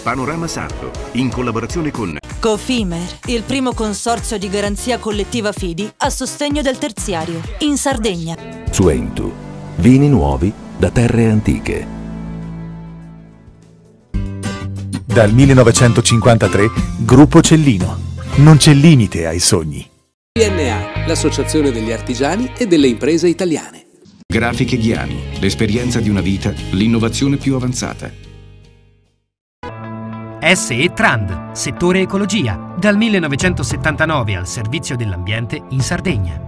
Panorama Sardo, in collaborazione con Cofimer, il primo consorzio di garanzia collettiva fidi a sostegno del terziario, in Sardegna. Suentu, vini nuovi da terre antiche. Dal 1953, Gruppo Cellino. Non c'è limite ai sogni. DNA, l'associazione degli artigiani e delle imprese italiane. Grafiche Ghiani, l'esperienza di una vita, l'innovazione più avanzata. SE Trand, settore ecologia, dal 1979 al servizio dell'ambiente in Sardegna.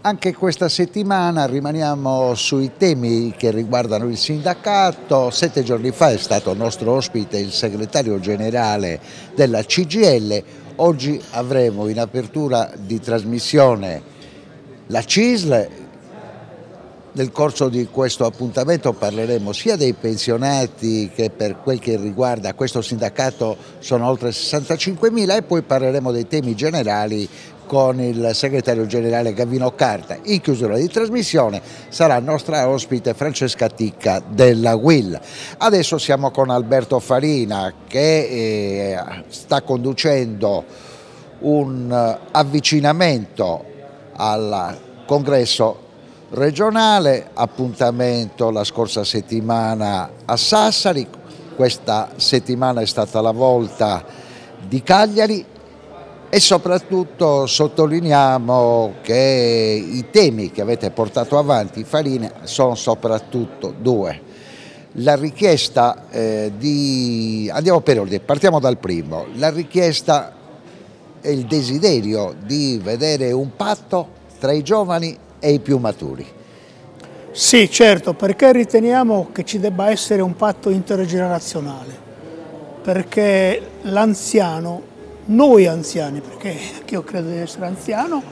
Anche questa settimana rimaniamo sui temi che riguardano il sindacato. 7 giorni fa è stato nostro ospite il segretario generale della CGIL. Oggi avremo in apertura di trasmissione la CISL. Nel corso di questo appuntamento parleremo sia dei pensionati, che per quel che riguarda questo sindacato sono oltre 65.000, e poi parleremo dei temi generali con il segretario generale Gavino Carta. In chiusura di trasmissione sarà nostra ospite Francesca Ticca della UIL. Adesso siamo con Alberto Farina, che sta conducendo un avvicinamento al congresso regionale, appuntamento la scorsa settimana a Sassari, questa settimana è stata la volta di Cagliari. E soprattutto sottolineiamo che i temi che avete portato avanti, Farina, sono soprattutto due. La richiesta andiamo per ordine, partiamo dal primo. La richiesta e il desiderio di vedere un patto tra i giovani e i più maturi. Sì, certo, perché riteniamo che ci debba essere un patto intergenerazionale, perché l'anziano, noi anziani, perché io credo di essere anziano,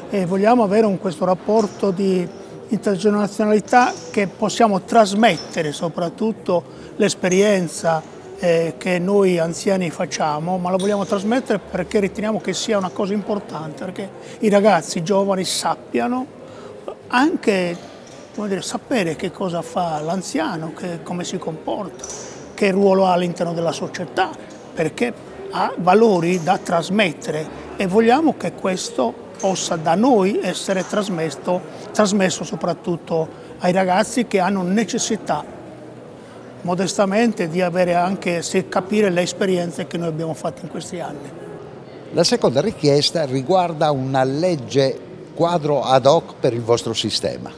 e vogliamo avere questo rapporto di intergenerazionalità che possiamo trasmettere, soprattutto l'esperienza che noi anziani facciamo, ma lo vogliamo trasmettere perché riteniamo che sia una cosa importante, perché i ragazzi, i giovani sappiano anche, come dire, sapere che cosa fa l'anziano, come si comporta, che ruolo ha all'interno della società, perché ha valori da trasmettere, e vogliamo che questo possa da noi essere trasmesso soprattutto ai ragazzi che hanno necessità, modestamente, di avere anche, se capire le esperienze che noi abbiamo fatto in questi anni. La seconda richiesta riguarda una legge quadro ad hoc per il vostro sistema.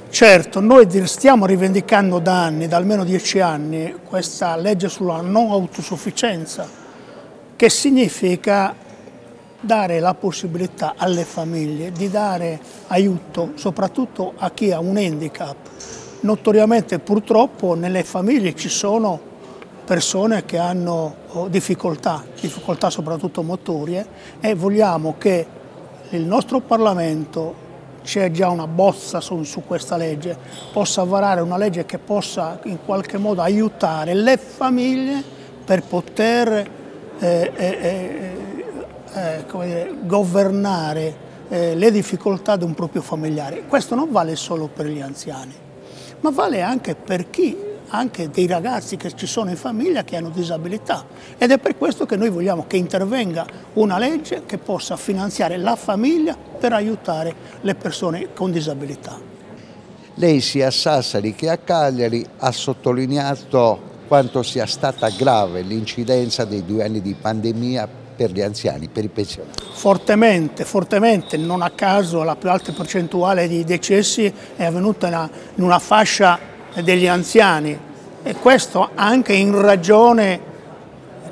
Certo, noi stiamo rivendicando da anni, da almeno 10 anni, questa legge sulla non autosufficienza, che significa dare la possibilità alle famiglie di dare aiuto soprattutto a chi ha un handicap. Notoriamente purtroppo nelle famiglie ci sono persone che hanno difficoltà soprattutto motorie, e vogliamo che il nostro Parlamento, c'è già una bozza su questa legge, possa varare una legge che possa in qualche modo aiutare le famiglie per poter governare le difficoltà di un proprio familiare. Questo non vale solo per gli anziani, ma vale anche per anche dei ragazzi che ci sono in famiglia che hanno disabilità, ed è per questo che noi vogliamo che intervenga una legge che possa finanziare la famiglia per aiutare le persone con disabilità. Lei sia a Sassari che a Cagliari ha sottolineato quanto sia stata grave l'incidenza dei 2 anni di pandemia per gli anziani, per i pensionati. Fortemente, fortemente, non a caso la più alta percentuale di decessi è avvenuta in una fascia degli anziani, e questo anche in ragione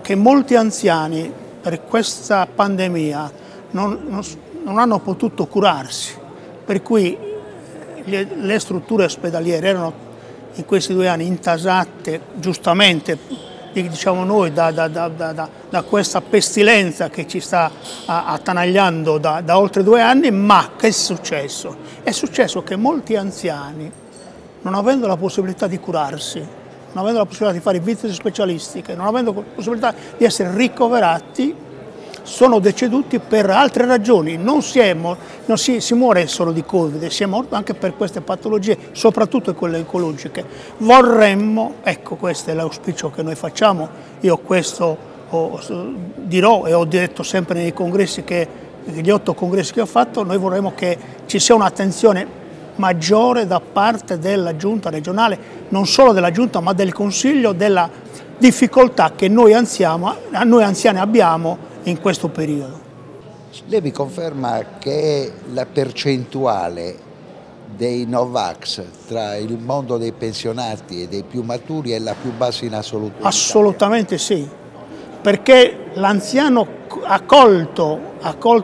che molti anziani per questa pandemia non hanno potuto curarsi, per cui le strutture ospedaliere erano in questi 2 anni intasate giustamente, diciamo noi, da questa pestilenza che ci sta attanagliando da oltre 2 anni, ma che è successo? È successo che molti anziani, non avendo la possibilità di curarsi, non avendo la possibilità di fare visite specialistiche, non avendo la possibilità di essere ricoverati, sono deceduti per altre ragioni. Non si muore solo di Covid, si è morto anche per queste patologie, soprattutto quelle oncologiche. Vorremmo, ecco, questo è l'auspicio che noi facciamo, io questo dirò e ho detto sempre nei congressi, negli 8 congressi che ho fatto, noi vorremmo che ci sia un'attenzione maggiore da parte della giunta regionale, non solo della giunta ma del consiglio, della difficoltà che noi anziani abbiamo in questo periodo. Lei mi conferma che la percentuale dei Novax tra il mondo dei pensionati e dei più maturi è la più bassa in assoluto? Assolutamente sì, perché l'anziano ha colto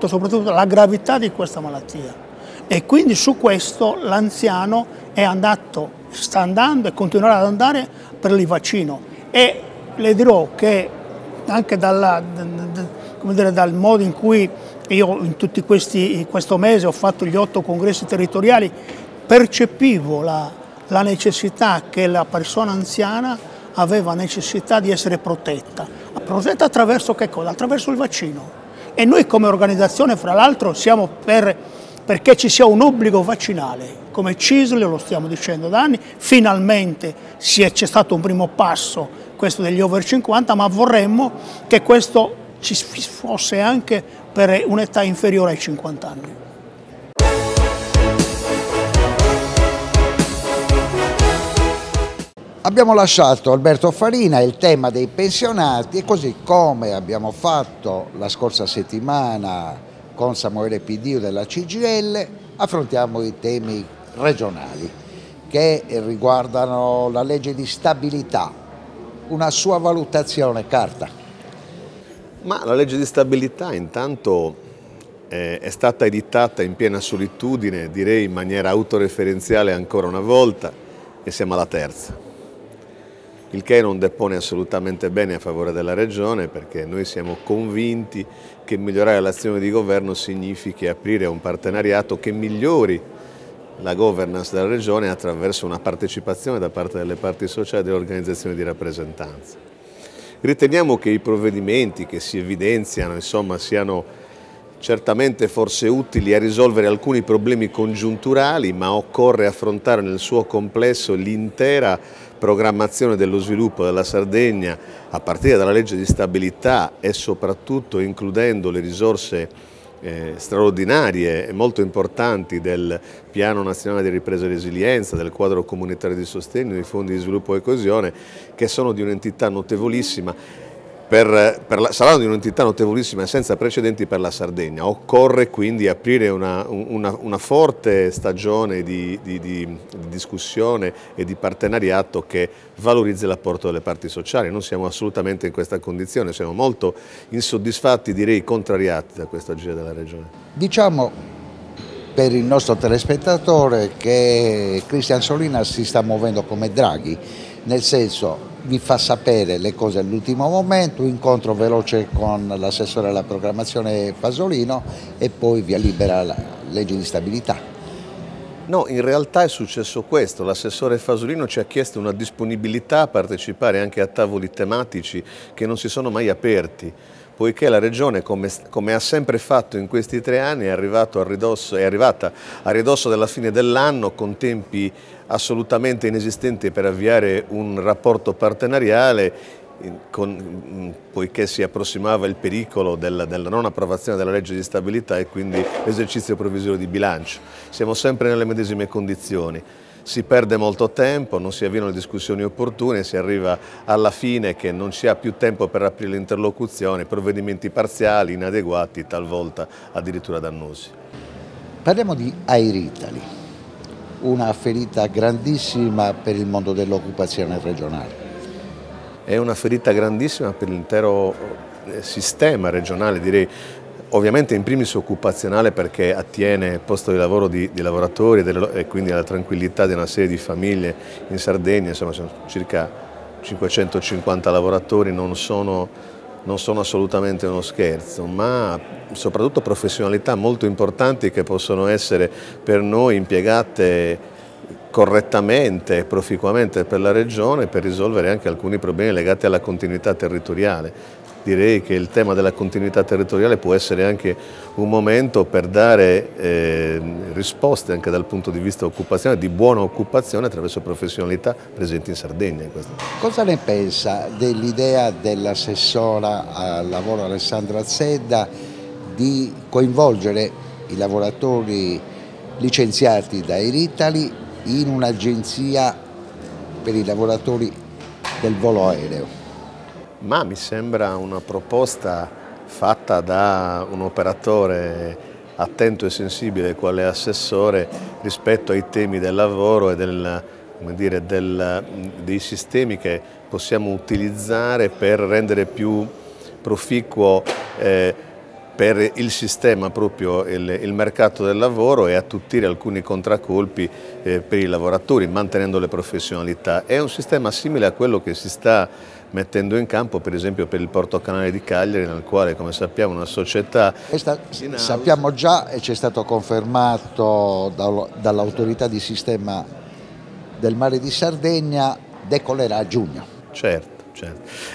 soprattutto la gravità di questa malattia. E quindi su questo l'anziano sta andando e continuerà ad andare per il vaccino. E le dirò che anche dal modo in cui io in tutti questo mese ho fatto gli 8 congressi territoriali, percepivo la necessità che la persona anziana aveva necessità di essere protetta attraverso che cosa? Attraverso il vaccino. E noi come organizzazione, fra l'altro, siamo perché ci sia un obbligo vaccinale, come CISL lo stiamo dicendo da anni, finalmente c'è stato un primo passo, questo degli over 50, ma vorremmo che questo ci fosse anche per un'età inferiore ai 50 anni. Abbiamo lasciato Alberto Farina il tema dei pensionati e così come abbiamo fatto la scorsa settimana con Samuele Pidio della CGIL, affrontiamo i temi regionali che riguardano la legge di stabilità. Una sua valutazione, Carta? Ma la legge di stabilità intanto è stata editata in piena solitudine, direi in maniera autoreferenziale ancora una volta, e siamo alla terza. Il che non depone assolutamente bene a favore della Regione, perché noi siamo convinti che migliorare l'azione di governo significhi aprire un partenariato che migliori la governance della Regione attraverso una partecipazione da parte delle parti sociali e delle organizzazioni di rappresentanza. Riteniamo che i provvedimenti che si evidenziano, insomma, siano certamente forse utili a risolvere alcuni problemi congiunturali, ma occorre affrontare nel suo complesso l'intera programmazione dello sviluppo della Sardegna a partire dalla legge di stabilità e soprattutto includendo le risorse straordinarie e molto importanti del Piano Nazionale di Ripresa e Resilienza, del quadro comunitario di sostegno, dei fondi di sviluppo e coesione, che sono di un'entità notevolissima. Saranno di un'entità notevolissima e senza precedenti per la Sardegna. Occorre quindi aprire una forte stagione di discussione e di partenariato che valorizzi l'apporto delle parti sociali. Non siamo assolutamente in questa condizione, siamo molto insoddisfatti, direi contrariati da questo agire della Regione. Diciamo per il nostro telespettatore che Cristian Solinas si sta muovendo come Draghi, nel senso vi fa sapere le cose all'ultimo momento, incontro veloce con l'assessore alla programmazione Fasolino e poi via libera la legge di stabilità. No, in realtà è successo questo, l'assessore Fasolino ci ha chiesto una disponibilità a partecipare anche a tavoli tematici che non si sono mai aperti, poiché la Regione, come ha sempre fatto in questi 3 anni, è arrivata a ridosso della fine dell'anno con tempi assolutamente inesistenti per avviare un rapporto partenariale, poiché si approssimava il pericolo della non approvazione della legge di stabilità e quindi l'esercizio provvisorio di bilancio. Siamo sempre nelle medesime condizioni. Si perde molto tempo, non si avviano le discussioni opportune, si arriva alla fine che non si ha più tempo per aprire l'interlocuzione, provvedimenti parziali, inadeguati, talvolta addirittura dannosi. Parliamo di Air Italy, una ferita grandissima per il mondo dell'occupazione regionale. È una ferita grandissima per l'intero sistema regionale, direi. ovviamente in primis occupazionale, perché attiene al posto di lavoro di lavoratori e quindi alla tranquillità di una serie di famiglie in Sardegna. Insomma, sono circa 550 lavoratori, non sono assolutamente uno scherzo, ma soprattutto professionalità molto importanti che possono essere per noi impiegate correttamente e proficuamente per la Regione, per risolvere anche alcuni problemi legati alla continuità territoriale. Direi che il tema della continuità territoriale può essere anche un momento per dare risposte anche dal punto di vista occupazionale, di buona occupazione attraverso professionalità presenti in Sardegna. Cosa ne pensa dell'idea dell'assessora al lavoro Alessandra Zedda di coinvolgere i lavoratori licenziati da Air Italy in un'agenzia per i lavoratori del volo aereo? Ma mi sembra una proposta fatta da un operatore attento e sensibile quale assessore rispetto ai temi del lavoro e dei sistemi che possiamo utilizzare per rendere più proficuo per il sistema proprio il mercato del lavoro e attutire alcuni contraccolpi per i lavoratori, mantenendo le professionalità. È un sistema simile a quello che si sta mettendo in campo per esempio per il Porto Canale di Cagliari, nel quale, come sappiamo, una società... Sappiamo già, e ci è stato confermato dall'autorità di sistema del mare di Sardegna, decollerà a giugno. Certo.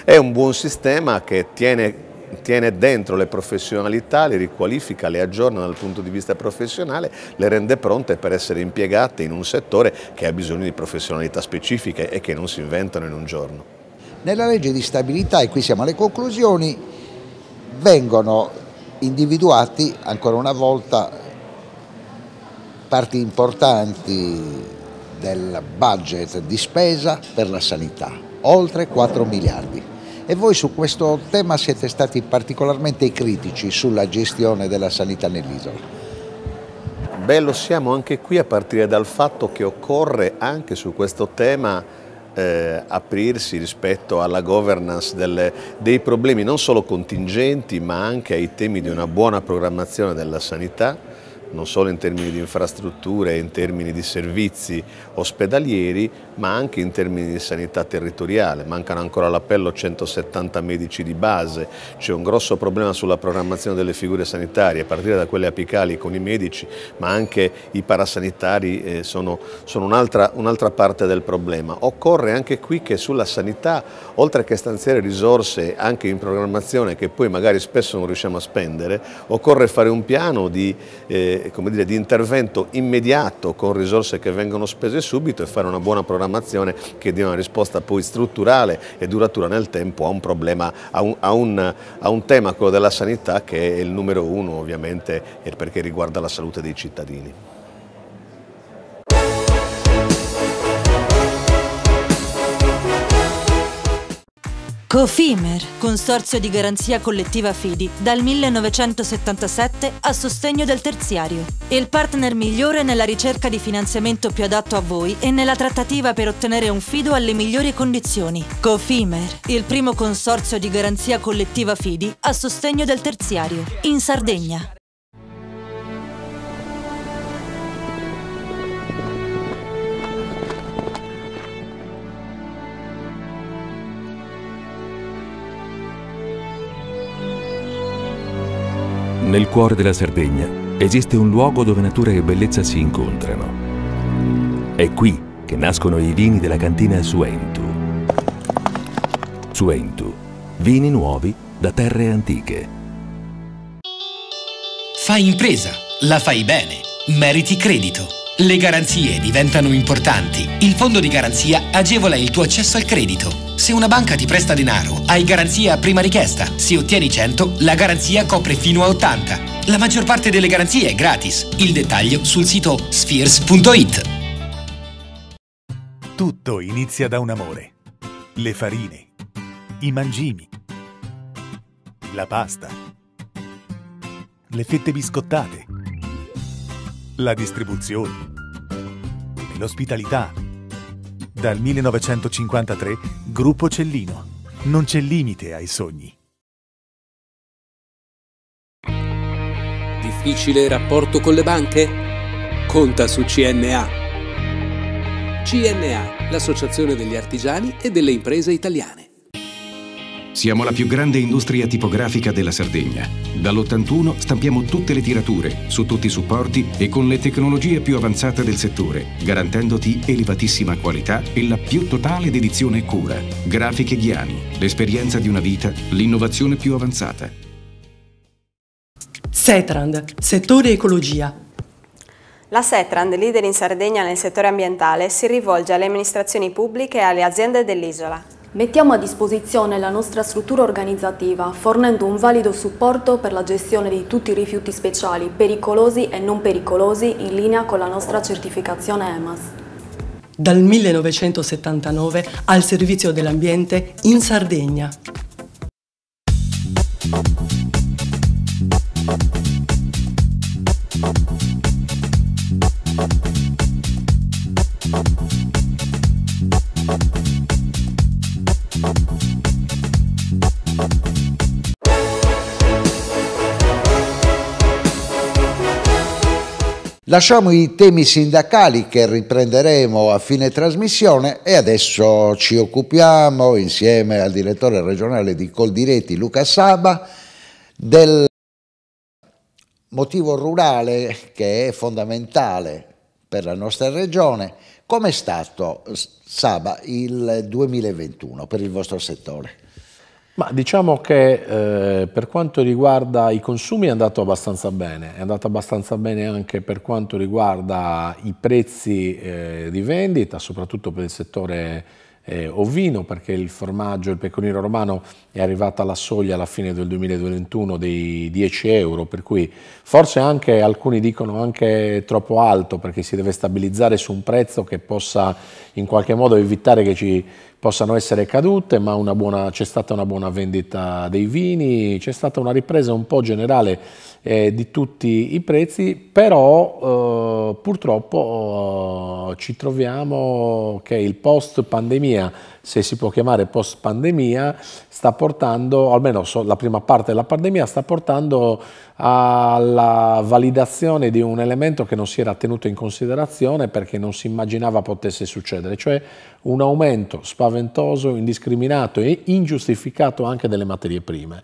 È un buon sistema che tiene dentro le professionalità, le riqualifica, le aggiorna dal punto di vista professionale, le rende pronte per essere impiegate in un settore che ha bisogno di professionalità specifiche e che non si inventano in un giorno. Nella legge di stabilità, e qui siamo alle conclusioni, vengono individuati ancora una volta parti importanti del budget di spesa per la sanità, oltre 4 miliardi. E voi su questo tema siete stati particolarmente critici sulla gestione della sanità nell'isola. Beh, lo siamo anche qui, a partire dal fatto che occorre anche su questo tema aprirsi rispetto alla governance dei problemi non solo contingenti, ma anche ai temi di una buona programmazione della sanità, non solo in termini di infrastrutture, in termini di servizi ospedalieri, ma anche in termini di sanità territoriale. Mancano ancora all'appello 170 medici di base, c'è un grosso problema sulla programmazione delle figure sanitarie, a partire da quelle apicali con i medici, ma anche i parasanitari sono un'altra parte del problema. Occorre anche qui che sulla sanità, oltre che stanziare risorse anche in programmazione che poi magari spesso non riusciamo a spendere, occorre fare un piano di intervento immediato con risorse che vengono spese subito e fare una buona programmazione che dia una risposta poi strutturale e duratura nel tempo a un problema, a un tema, quello della sanità, che è il numero uno ovviamente perché riguarda la salute dei cittadini. Cofimer, consorzio di garanzia collettiva Fidi, dal 1977 a sostegno del terziario. Il partner migliore nella ricerca di finanziamento più adatto a voi e nella trattativa per ottenere un fido alle migliori condizioni. Cofimer, il primo consorzio di garanzia collettiva Fidi a sostegno del terziario, in Sardegna. Nel cuore della Sardegna esiste un luogo dove natura e bellezza si incontrano. È qui che nascono i vini della cantina Suentu. Suentu, vini nuovi da terre antiche. Fai impresa, la fai bene, meriti credito. Le garanzie diventano importanti. Il fondo di garanzia agevola il tuo accesso al credito. Se una banca ti presta denaro, hai garanzia a prima richiesta. Se ottieni 100, la garanzia copre fino a 80. La maggior parte delle garanzie è gratis. Il dettaglio sul sito spheres.it. Tutto inizia da un amore. Le farine, i mangimi, la pasta, le fette biscottate, la distribuzione e l'ospitalità. Dal 1953, Gruppo Cellino. Non c'è limite ai sogni. Difficile rapporto con le banche? Conta su CNA. CNA, l'associazione degli artigiani e delle imprese italiane. Siamo la più grande industria tipografica della Sardegna. Dall'81 stampiamo tutte le tirature, su tutti i supporti e con le tecnologie più avanzate del settore, garantendoti elevatissima qualità e la più totale dedizione e cura. Grafiche Ghiani, l'esperienza di una vita, l'innovazione più avanzata. Setrand, settore ecologia. La Setrand, leader in Sardegna nel settore ambientale, si rivolge alle amministrazioni pubbliche e alle aziende dell'isola. Mettiamo a disposizione la nostra struttura organizzativa, fornendo un valido supporto per la gestione di tutti i rifiuti speciali, pericolosi e non pericolosi, in linea con la nostra certificazione EMAS. Dal 1979 al servizio dell'ambiente in Sardegna. Lasciamo i temi sindacali che riprenderemo a fine trasmissione e adesso ci occupiamo insieme al direttore regionale di Coldiretti Luca Saba del motivo rurale che è fondamentale per la nostra regione. Com'è stato, Saba, il 2021 per il vostro settore? Ma diciamo che per quanto riguarda i consumi è andato abbastanza bene, è andato abbastanza bene anche per quanto riguarda i prezzi di vendita, soprattutto per il settore ovino, perché il formaggio, il pecorino romano è arrivato alla soglia alla fine del 2021 dei 10 euro, per cui forse anche alcuni dicono anche troppo alto, perché si deve stabilizzare su un prezzo che possa in qualche modo evitare che ci possano essere cadute, ma c'è stata una buona vendita dei vini, c'è stata una ripresa un po' generale di tutti i prezzi, però purtroppo ci troviamo che il post pandemia, se si può chiamare post pandemia, sta portando, almeno la prima parte della pandemia, sta portando alla validazione di un elemento che non si era tenuto in considerazione perché non si immaginava potesse succedere, cioè un aumento spaventoso, indiscriminato e ingiustificato anche delle materie prime.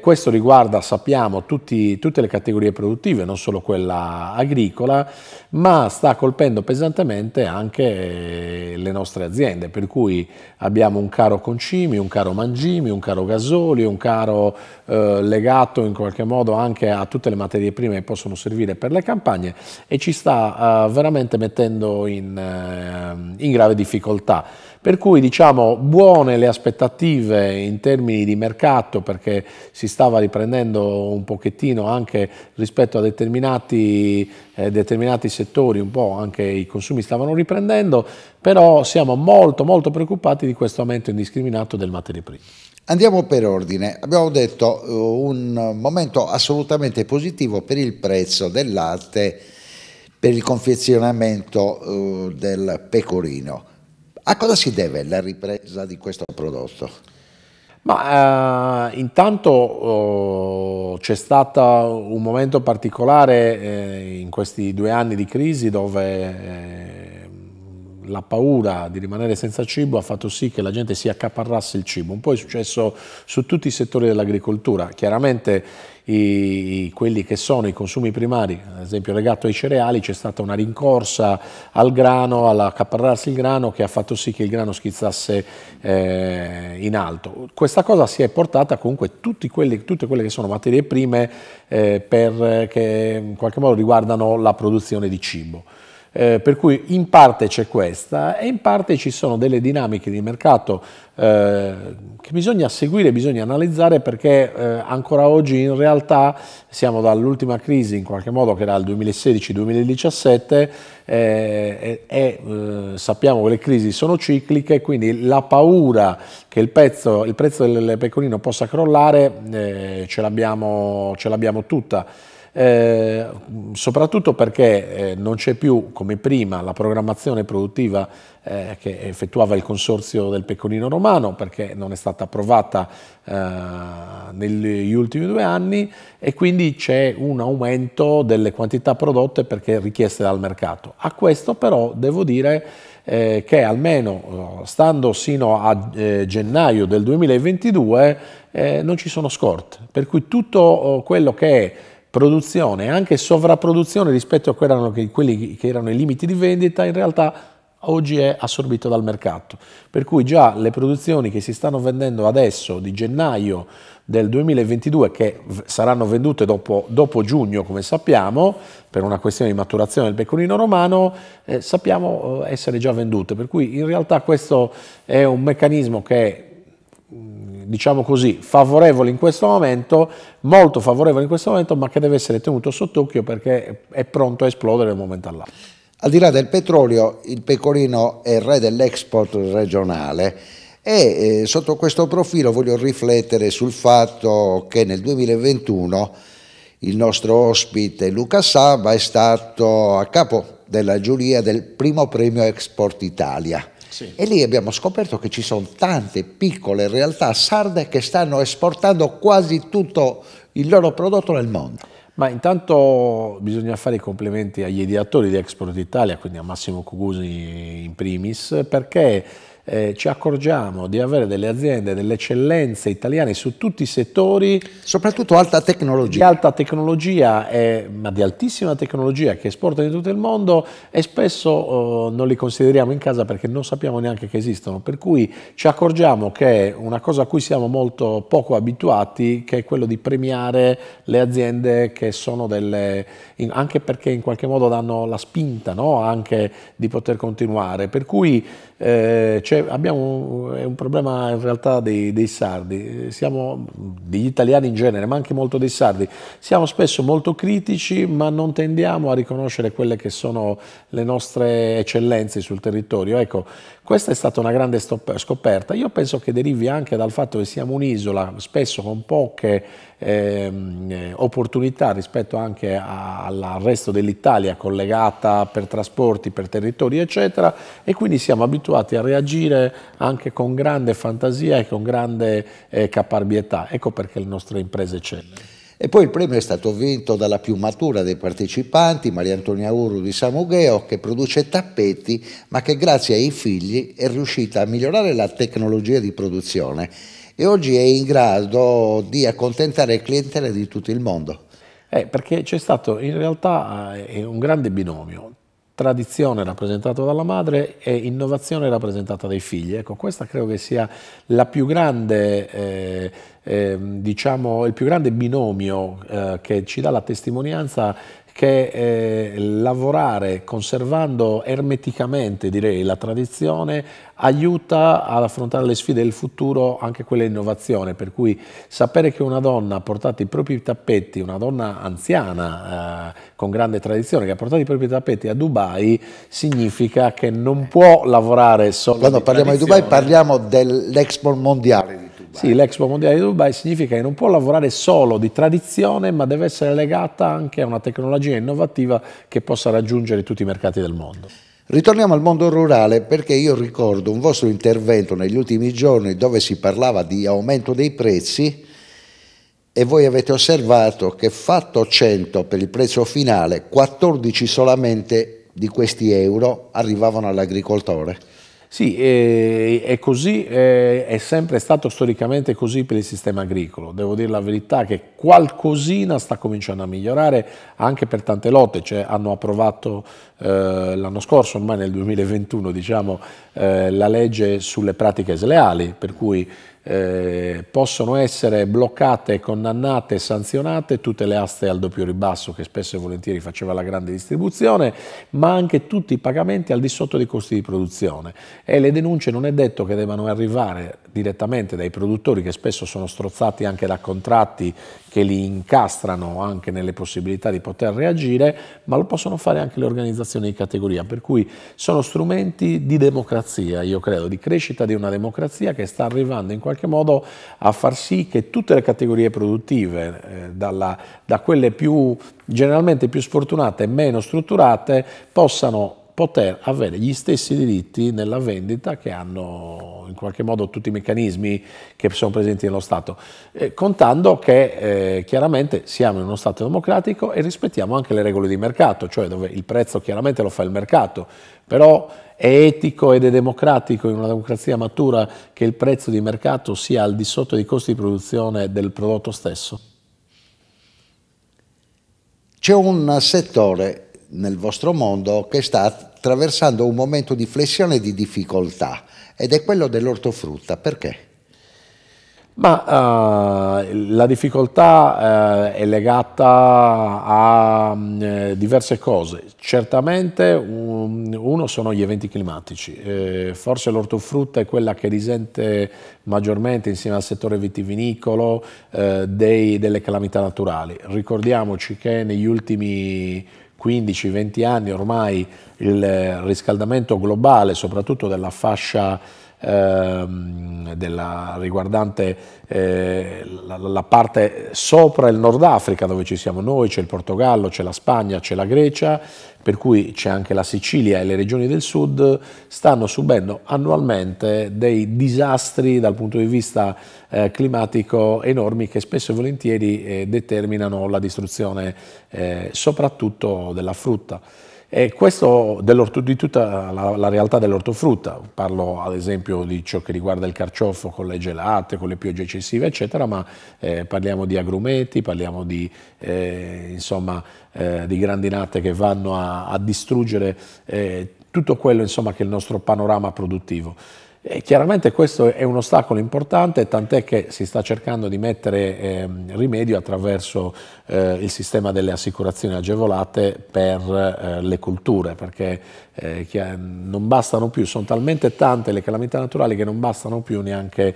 Questo riguarda, sappiamo, tutte le categorie produttive, non solo quella agricola, ma sta colpendo pesantemente anche le nostre aziende, per cui abbiamo un caro concimi, un caro mangimi, un caro gasolio, un caro legato in qualche modo anche a tutte le materie prime che possono servire per le campagne e ci sta veramente mettendo in grave difficoltà. Per cui diciamo buone le aspettative in termini di mercato, perché si stava riprendendo un pochettino anche rispetto a determinati settori, un po' anche i consumi stavano riprendendo, però siamo molto preoccupati di questo aumento indiscriminato delle materie prime. Andiamo per ordine. Abbiamo detto un momento assolutamente positivo per il prezzo del latte, per il confezionamento del pecorino. A cosa si deve la ripresa di questo prodotto? Ma intanto c'è stato un momento particolare in questi 2 anni di crisi dove la paura di rimanere senza cibo ha fatto sì che la gente si accaparrasse il cibo. Un po' è successo su tutti i settori dell'agricoltura. Chiaramente quelli che sono i consumi primari, ad esempio legato ai cereali, c'è stata una rincorsa al grano, all'accaparrarsi il grano, che ha fatto sì che il grano schizzasse in alto. Questa cosa si è portata comunque tutte quelle che sono materie prime che in qualche modo riguardano la produzione di cibo. Per cui in parte c'è questa e in parte ci sono delle dinamiche di mercato che bisogna seguire, bisogna analizzare, perché ancora oggi in realtà siamo dall'ultima crisi in qualche modo che era il 2016-2017 e sappiamo che le crisi sono cicliche, quindi la paura che il prezzo del pecorino possa crollare ce l'abbiamo tutta. soprattutto perché non c'è più come prima la programmazione produttiva che effettuava il consorzio del pecorino romano, perché non è stata approvata negli ultimi 2 anni, e quindi c'è un aumento delle quantità prodotte perché richieste dal mercato. A questo però devo dire che almeno stando sino a gennaio del 2022 non ci sono scorte, per cui tutto quello che è produzione, anche sovrapproduzione rispetto a quelli che erano i limiti di vendita, in realtà oggi è assorbito dal mercato, per cui già le produzioni che si stanno vendendo adesso di gennaio del 2022, che saranno vendute dopo giugno, come sappiamo, per una questione di maturazione del pecorino romano, sappiamo essere già vendute, per cui in realtà questo è un meccanismo che è, diciamo così, favorevole in questo momento, molto favorevole in questo momento, ma che deve essere tenuto sott'occhio perché è pronto a esplodere da un momento all'altro. Al di là del petrolio, il pecorino è il re dell'export regionale e sotto questo profilo voglio riflettere sul fatto che nel 2021 il nostro ospite Luca Saba è stato a capo della giuria del primo premio Export Italia. Sì. E lì abbiamo scoperto che ci sono tante piccole realtà sarde che stanno esportando quasi tutto il loro prodotto nel mondo. Ma intanto bisogna fare i complimenti agli ideatori di Export Italia, quindi a Massimo Cugusi in primis, perché ci accorgiamo di avere delle aziende, delle eccellenze italiane su tutti i settori, soprattutto alta tecnologia. Di alta tecnologia, ma di altissima tecnologia, che esportano in tutto il mondo, e spesso non li consideriamo in casa perché non sappiamo neanche che esistono, per cui ci accorgiamo che una cosa a cui siamo molto poco abituati, che è quello di premiare le aziende che sono anche perché in qualche modo danno la spinta, no? Anche di poter continuare, per cui abbiamo un problema in realtà dei sardi, siamo degli italiani in genere, ma anche molto dei sardi, siamo spesso molto critici, ma non tendiamo a riconoscere quelle che sono le nostre eccellenze sul territorio. Ecco, questa è stata una grande scoperta. Io penso che derivi anche dal fatto che siamo un'isola, spesso con poche opportunità rispetto anche al resto dell'Italia, collegata per trasporti, per territori, eccetera, e quindi siamo abituati a reagire anche con grande fantasia e con grande caparbietà. Ecco perché le nostre imprese eccellono. E poi il premio è stato vinto dalla più matura dei partecipanti, Maria Antonia Uru di Samugheo, che produce tappeti, ma che grazie ai figli è riuscita a migliorare la tecnologia di produzione e oggi è in grado di accontentare clientele di tutto il mondo. Perché c'è stato in realtà un grande binomio, tradizione rappresentata dalla madre e innovazione rappresentata dai figli. Ecco, questa credo che sia la più grande, diciamo, il più grande binomio che ci dà la testimonianza che lavorare conservando ermeticamente, direi, la tradizione aiuta ad affrontare le sfide del futuro, anche quelle di innovazione, per cui sapere che una donna ha portato i propri tappeti, una donna anziana con grande tradizione, che ha portato i propri tappeti a Dubai, significa che non può lavorare solo quando parliamo di Dubai parliamo dell'Expo mondiale di Dubai. Sì, l'Expo mondiale di Dubai significa che non può lavorare solo di tradizione, ma deve essere legata anche a una tecnologia innovativa che possa raggiungere tutti i mercati del mondo. Ritorniamo al mondo rurale, perché io ricordo un vostro intervento negli ultimi giorni dove si parlava di aumento dei prezzi e voi avete osservato che fatto 100 per il prezzo finale, 14 solamente di questi euro arrivavano all'agricoltore. Sì, è così, è sempre stato storicamente così per il sistema agricolo. Devo dire la verità che qualcosina sta cominciando a migliorare anche per tante lotte, cioè hanno approvato l'anno scorso, ormai nel 2021, diciamo, la legge sulle pratiche sleali, per cui possono essere bloccate, condannate e sanzionate tutte le aste al doppio ribasso che spesso e volentieri faceva la grande distribuzione, ma anche tutti i pagamenti al di sotto dei costi di produzione, e le denunce non è detto che debbano arrivare direttamente dai produttori, che spesso sono strozzati anche da contratti che li incastrano anche nelle possibilità di poter reagire, ma lo possono fare anche le organizzazioni di categoria, per cui sono strumenti di democrazia, io credo, di crescita di una democrazia che sta arrivando in qualche modo a far sì che tutte le categorie produttive, da quelle generalmente più sfortunate e meno strutturate, possano poter avere gli stessi diritti nella vendita che hanno in qualche modo tutti i meccanismi che sono presenti nello Stato, contando che chiaramente siamo in uno Stato democratico e rispettiamo anche le regole di mercato, cioè dove il prezzo chiaramente lo fa il mercato, però è etico ed è democratico in una democrazia matura che il prezzo di mercato sia al di sotto dei costi di produzione del prodotto stesso. C'è un settore nel vostro mondo che sta attraversando un momento di flessione e di difficoltà, ed è quello dell'ortofrutta. Perché? Ma la difficoltà è legata a diverse cose. Certamente uno sono gli eventi climatici, forse l'ortofrutta è quella che risente maggiormente insieme al settore vitivinicolo delle calamità naturali. Ricordiamoci che negli ultimi 15-20 anni ormai il riscaldamento globale, soprattutto della fascia riguardante la parte sopra il Nord Africa, dove ci siamo noi, c'è il Portogallo, c'è la Spagna, c'è la Grecia, per cui c'è anche la Sicilia e le regioni del sud, stanno subendo annualmente dei disastri dal punto di vista climatico enormi, che spesso e volentieri determinano la distruzione soprattutto della frutta. E questo di tutta la realtà dell'ortofrutta, parlo ad esempio di ciò che riguarda il carciofo con le gelate, con le piogge eccessive eccetera, ma parliamo di agrumeti, parliamo di grandinate che vanno a distruggere tutto quello che è il nostro panorama produttivo. E chiaramente questo è un ostacolo importante, tant'è che si sta cercando di mettere rimedio attraverso il sistema delle assicurazioni agevolate per le colture, perché non bastano più, sono talmente tante le calamità naturali che non bastano più neanche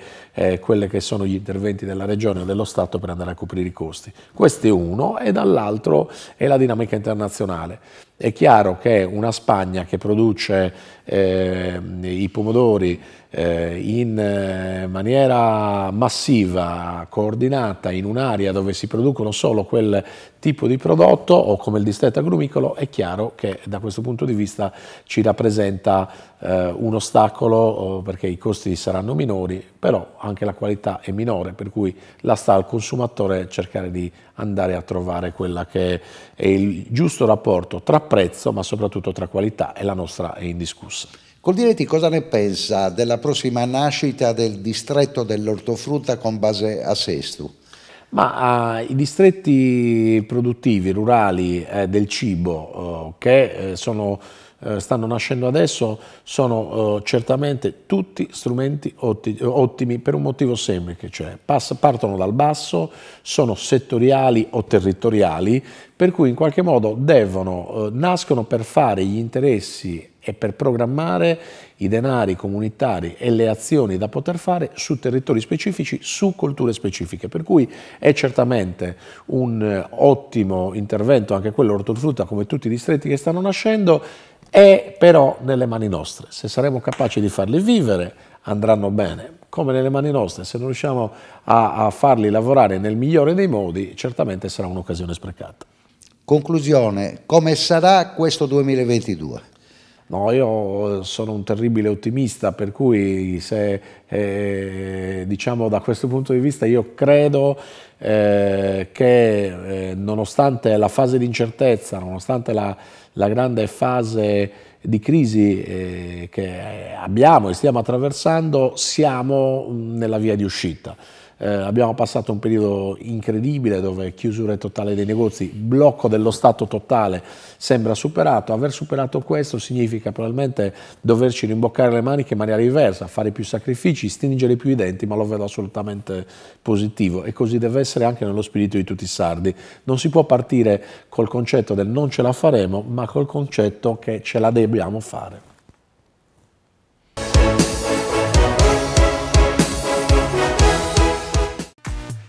quelle che sono gli interventi della regione o dello Stato per andare a coprire i costi. Questo è uno, e dall'altro è la dinamica internazionale. È chiaro che una Spagna che produce i pomodori in maniera massiva, coordinata, in un'area dove si producono solo quel tipo di prodotto, o come il distretto agrumicolo, è chiaro che da questo punto di vista ci rappresenta un ostacolo, perché i costi saranno minori, però anche la qualità è minore, per cui la sta al consumatore cercare di andare a trovare quella che è il giusto rapporto tra prezzo ma soprattutto tra qualità, e la nostra è indiscussa. Coldiretti, cosa ne pensa della prossima nascita del distretto dell'ortofrutta con base a Sesto? Ma i distretti produttivi, rurali del cibo che stanno nascendo adesso sono certamente tutti strumenti ottimi per un motivo semplice, cioè partono dal basso, sono settoriali o territoriali, per cui in qualche modo nascono per fare gli interessi e per programmare i denari comunitari e le azioni da poter fare su territori specifici, su colture specifiche, per cui è certamente un ottimo intervento anche quello ortofrutta, come tutti i distretti che stanno nascendo. È però nelle mani nostre, se saremo capaci di farli vivere andranno bene, come nelle mani nostre, se non riusciamo a farli lavorare nel migliore dei modi, certamente sarà un'occasione sprecata. Conclusione, come sarà questo 2022? No, io sono un terribile ottimista, per cui diciamo da questo punto di vista io credo che nonostante la fase di incertezza, nonostante la grande fase di crisi che abbiamo e stiamo attraversando, siamo nella via di uscita. Abbiamo passato un periodo incredibile dove chiusura totale dei negozi, blocco dello Stato totale sembra superato. Aver superato questo significa probabilmente doverci rimboccare le maniche in maniera diversa, fare più sacrifici, stringere più i denti, ma lo vedo assolutamente positivo, e così deve essere anche nello spirito di tutti i sardi. Non si può partire col concetto del non ce la faremo, ma col concetto che ce la dobbiamo fare.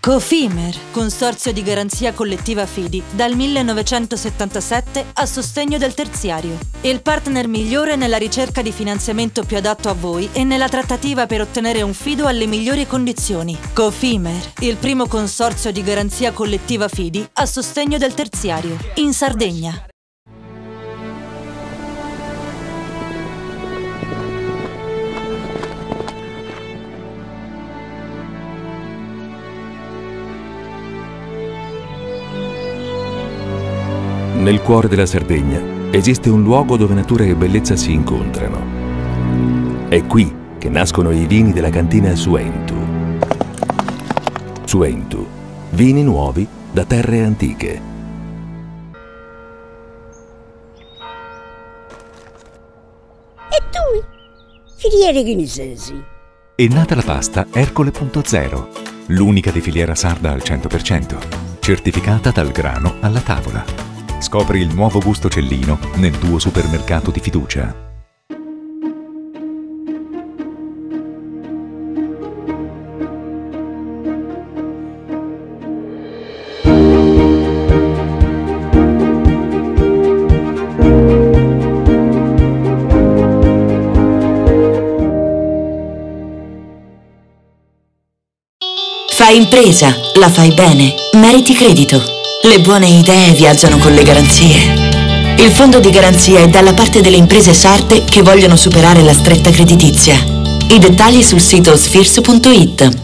Cofimer, consorzio di garanzia collettiva Fidi, dal 1977 a sostegno del terziario. Il partner migliore nella ricerca di finanziamento più adatto a voi e nella trattativa per ottenere un fido alle migliori condizioni. Cofimer, il primo consorzio di garanzia collettiva Fidi a sostegno del terziario, in Sardegna. Nel cuore della Sardegna esiste un luogo dove natura e bellezza si incontrano. È qui che nascono i vini della cantina Suentu. Suentu, vini nuovi da terre antiche. E tu? Filiere ghinisesi. È nata la pasta Ercole.0, l'unica di filiera sarda al 100%, certificata dal grano alla tavola. Scopri il nuovo gusto Cellino nel tuo supermercato di fiducia. Fai impresa, la fai bene, meriti credito. Le buone idee viaggiano con le garanzie. Il fondo di garanzia è dalla parte delle imprese sarde che vogliono superare la stretta creditizia. I dettagli sul sito sfirso.it.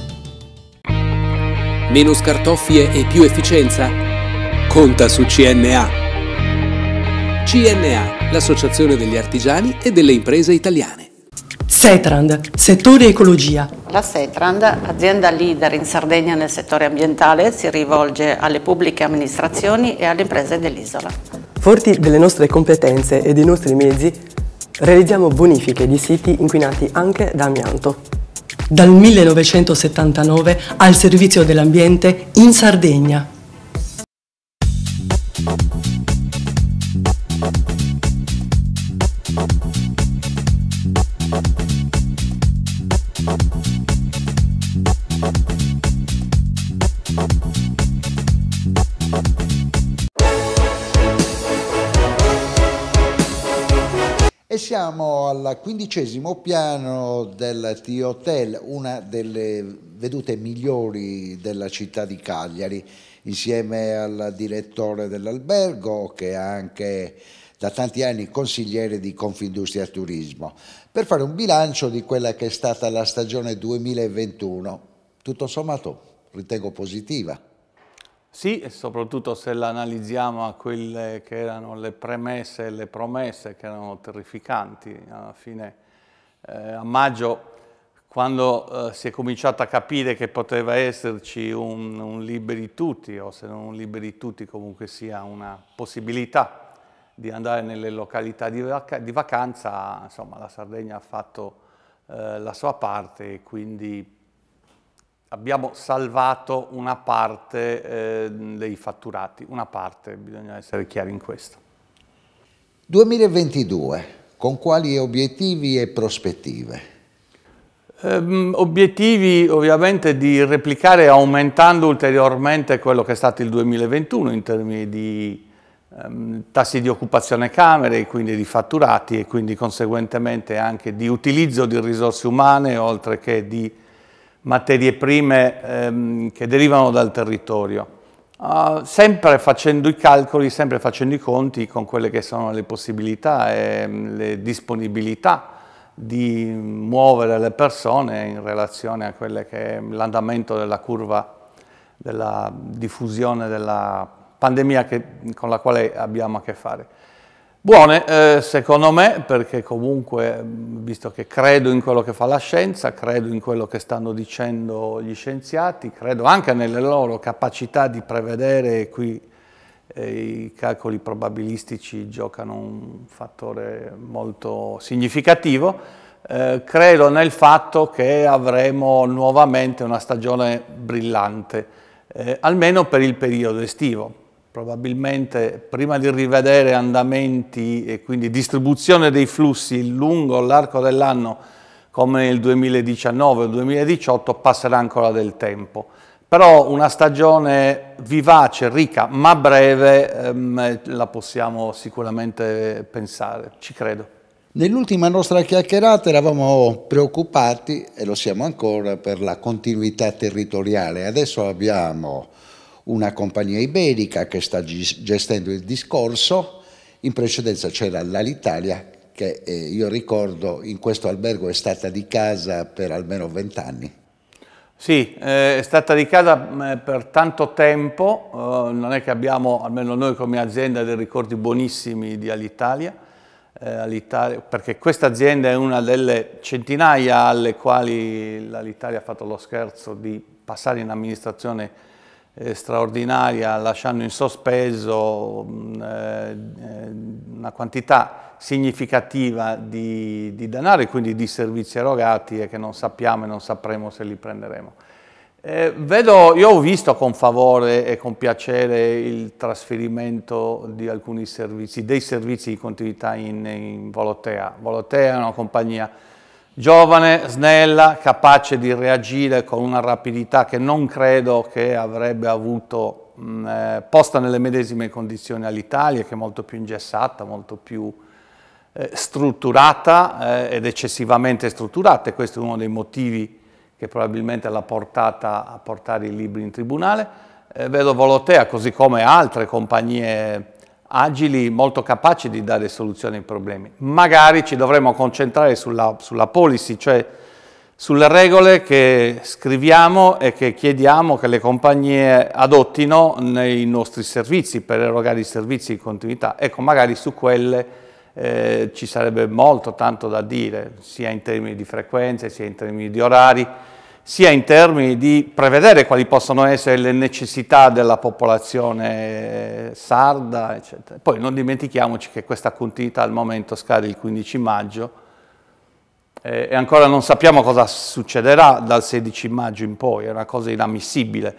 Meno scartoffie e più efficienza? Conta su CNA. CNA, l'associazione degli artigiani e delle imprese italiane. Setrand, settore ecologia. La Setrand, azienda leader in Sardegna nel settore ambientale, si rivolge alle pubbliche amministrazioni e alle imprese dell'isola. Forti delle nostre competenze e dei nostri mezzi, realizziamo bonifiche di siti inquinati anche da amianto. Dal 1979 al servizio dell'ambiente in Sardegna. E siamo al 15° piano del T-Hotel, una delle vedute migliori della città di Cagliari, insieme al direttore dell'albergo che è anche da tanti anni consigliere di Confindustria Turismo, per fare un bilancio di quella che è stata la stagione 2021. Tutto sommato ritengo positiva. Sì, e soprattutto se l'analizziamo a quelle che erano le premesse e le promesse, che erano terrificanti. Alla fine, a maggio, quando si è cominciato a capire che poteva esserci un liberi tutti, o se non un liberi tutti comunque sia una possibilità di andare nelle località di vacanza, insomma la Sardegna ha fatto la sua parte e quindi abbiamo salvato una parte dei fatturati, una parte, bisogna essere chiari in questo. 2022, con quali obiettivi e prospettive? Obiettivi ovviamente di replicare aumentando ulteriormente quello che è stato il 2021 in termini di tassi di occupazione camere e quindi di fatturati e quindi conseguentemente anche di utilizzo di risorse umane oltre che di materie prime che derivano dal territorio, sempre facendo i calcoli, sempre facendo i conti con quelle che sono le possibilità e le disponibilità di muovere le persone in relazione a quelle che è l'andamento della curva della diffusione della pandemia con la quale abbiamo a che fare. Buone, secondo me, perché comunque, visto che credo in quello che fa la scienza, credo in quello che stanno dicendo gli scienziati, credo anche nelle loro capacità di prevedere, e qui i calcoli probabilistici giocano un fattore molto significativo, credo nel fatto che avremo nuovamente una stagione brillante, almeno per il periodo estivo. Probabilmente prima di rivedere andamenti e quindi distribuzione dei flussi lungo l'arco dell'anno come nel 2019 o 2018 passerà ancora del tempo. però una stagione vivace, ricca, ma breve, la possiamo sicuramente pensare, ci credo. Nell'ultima nostra chiacchierata eravamo preoccupati, e lo siamo ancora, per la continuità territoriale. Adesso abbiamo una compagnia iberica che sta gestendo il discorso. In precedenza c'era l'Alitalia, che io ricordo in questo albergo è stata di casa per almeno 20 anni. Sì, è stata di casa per tanto tempo, non è che abbiamo, almeno noi come azienda, dei ricordi buonissimi di Alitalia, perché questa azienda è una delle centinaia alle quali l'Alitalia ha fatto lo scherzo di passare in amministrazione straordinaria, lasciando in sospeso una quantità significativa di denaro e quindi di servizi erogati e che non sappiamo e non sapremo se li prenderemo. Io ho visto con favore e con piacere il trasferimento di alcuni servizi, dei servizi di continuità in Volotea. Volotea è una compagnia giovane, snella, capace di reagire con una rapidità che non credo che avrebbe avuto posta nelle medesime condizioni all'Italia, che è molto più ingessata, molto più strutturata ed eccessivamente strutturata, e questo è uno dei motivi che probabilmente l'ha portata a portare i libri in tribunale. Vedo Volotea, così come altre compagnie agili, molto capaci di dare soluzioni ai problemi. Magari ci dovremmo concentrare sulla policy, cioè sulle regole che scriviamo e che chiediamo che le compagnie adottino nei nostri servizi per erogare i servizi di continuità. Ecco, magari su quelle ci sarebbe tanto da dire, sia in termini di frequenze, sia in termini di orari, sia in termini di prevedere quali possono essere le necessità della popolazione sarda, eccetera. Poi non dimentichiamoci che questa continuità al momento scade il 15 maggio e ancora non sappiamo cosa succederà dal 16 maggio in poi, è una cosa inammissibile.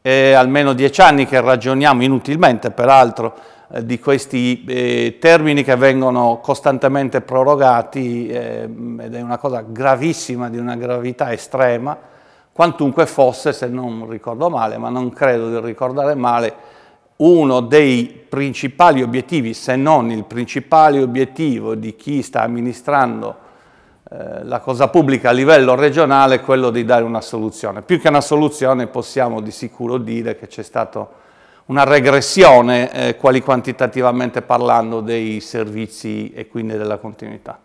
È almeno 10 anni che ragioniamo inutilmente, peraltro, di questi termini che vengono costantemente prorogati ed è una cosa gravissima, di una gravità estrema, quantunque fosse, se non ricordo male, ma non credo di ricordare male, uno dei principali obiettivi, se non il principale obiettivo di chi sta amministrando la cosa pubblica a livello regionale, è quello di dare una soluzione. Più che una soluzione possiamo di sicuro dire che c'è stata una regressione, quantitativamente parlando, dei servizi e quindi della continuità.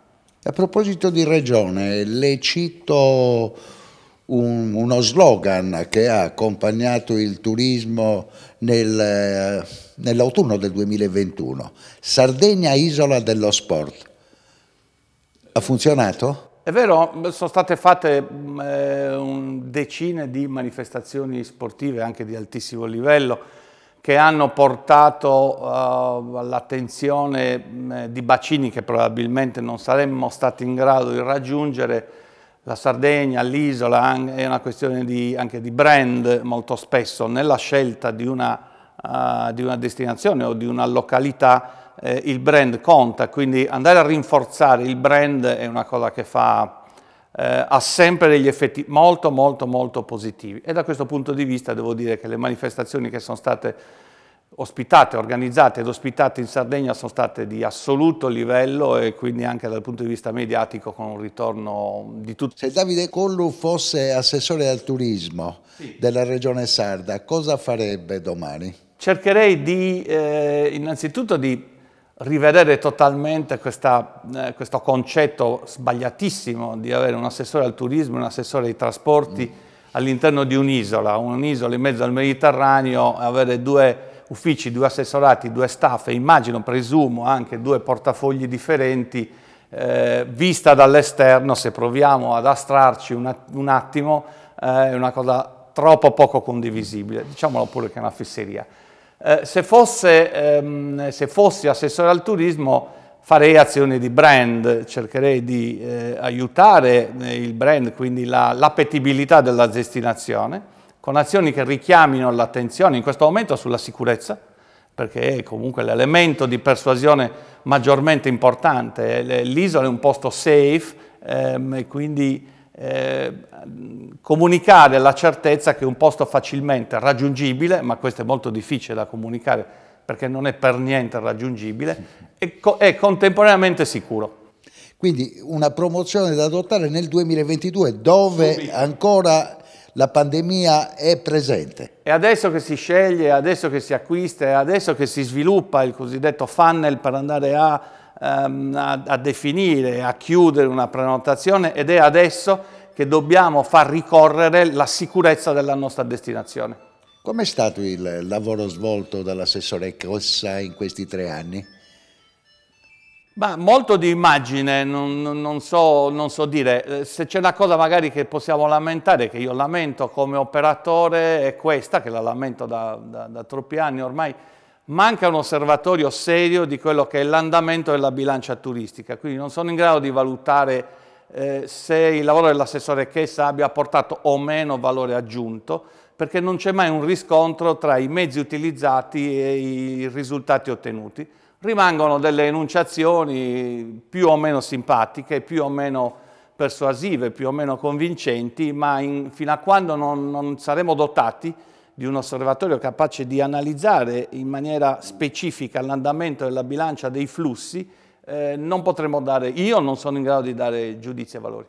A proposito di regione, le cito uno slogan che ha accompagnato il turismo nell'autunno del 2021, Sardegna isola dello sport. Ha funzionato? È vero, sono state fatte decine di manifestazioni sportive anche di altissimo livello che hanno portato all'attenzione di bacini che probabilmente non saremmo stati in grado di raggiungere. La Sardegna, l'isola, è una questione anche di brand. Molto spesso nella scelta di una destinazione o di una località il brand conta, quindi andare a rinforzare il brand è una cosa che ha sempre degli effetti molto positivi, e da questo punto di vista devo dire che le manifestazioni che sono state ospitate, organizzate ed ospitate in Sardegna sono state di assoluto livello e quindi anche dal punto di vista mediatico con un ritorno di tutti. Se Davide Collu fosse assessore al turismo della regione sarda, cosa farebbe domani? Cercherei innanzitutto di rivedere totalmente questo concetto sbagliatissimo di avere un assessore al turismo e un assessore ai trasporti all'interno di un'isola in mezzo al Mediterraneo, avere due uffici, due assessorati, due staff e immagino, presumo, anche due portafogli differenti. Vista dall'esterno, se proviamo ad astrarci un attimo, è una cosa troppo poco condivisibile, diciamolo pure che è una fesseria. Se fossi assessore al turismo farei azioni di brand, cercherei di aiutare il brand, quindi l'appetibilità della destinazione, con azioni che richiamino l'attenzione in questo momento sulla sicurezza, perché è comunque l'elemento di persuasione maggiormente importante. L'isola è un posto safe, e quindi comunicare la certezza che è un posto facilmente raggiungibile, ma questo è molto difficile da comunicare perché non è per niente raggiungibile, e contemporaneamente sicuro. Quindi una promozione da adottare nel 2022 dove ancora la pandemia è presente. È adesso che si sceglie, è adesso che si acquista, è adesso che si sviluppa il cosiddetto funnel per andare a definire, a chiudere una prenotazione, ed è adesso che dobbiamo far ricorrere la sicurezza della nostra destinazione. Com'è stato il lavoro svolto dall'assessore Cossa in questi 3 anni? Ma molto di immagine, non so dire. Se c'è una cosa magari che possiamo lamentare, che io lamento come operatore, è questa, che la lamento da troppi anni ormai: manca un osservatorio serio di quello che è l'andamento della bilancia turistica, quindi non sono in grado di valutare se il lavoro dell'assessore Chessa abbia portato o meno valore aggiunto, perché non c'è mai un riscontro tra i mezzi utilizzati e i risultati ottenuti. Rimangono delle enunciazioni più o meno simpatiche, più o meno persuasive, più o meno convincenti, ma fino a quando non saremo dotati di un osservatorio capace di analizzare in maniera specifica l'andamento della bilancia dei flussi, non potremo dare, io non sono in grado di dare giudizi e valori.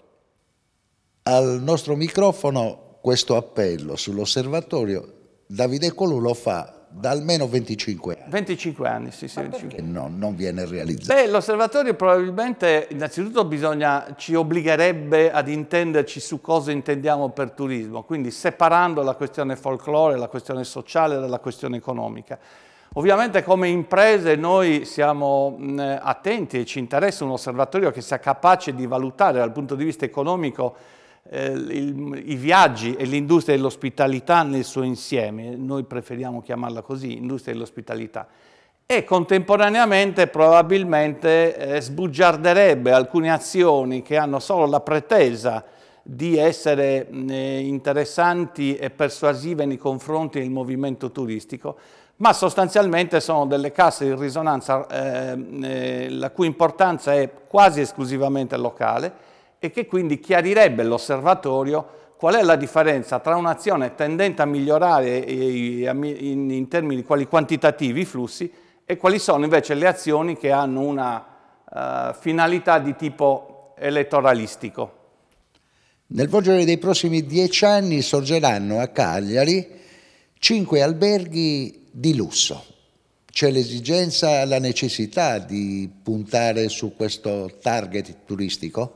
Al nostro microfono questo appello sull'osservatorio Davide Colù lo fa da almeno 25 anni. 25 anni, sì, 25 anni. Non viene realizzato? L'osservatorio probabilmente, innanzitutto ci obbligherebbe ad intenderci su cosa intendiamo per turismo, quindi separando la questione folklore, la questione sociale dalla questione economica. Ovviamente come imprese noi siamo attenti e ci interessa un osservatorio che sia capace di valutare dal punto di vista economico i viaggi e l'industria dell'ospitalità nel suo insieme, noi preferiamo chiamarla così, industria dell'ospitalità, e contemporaneamente probabilmente sbugiarderebbe alcune azioni che hanno solo la pretesa di essere interessanti e persuasive nei confronti del movimento turistico, ma sostanzialmente sono delle casse di risonanza la cui importanza è quasi esclusivamente locale, e che quindi chiarirebbe l'osservatorio qual è la differenza tra un'azione tendente a migliorare in termini quantitativi i flussi e quali sono invece le azioni che hanno una finalità di tipo elettoralistico. Nel volgere dei prossimi 10 anni sorgeranno a Cagliari 5 alberghi di lusso. C'è l'esigenza, la necessità di puntare su questo target turistico?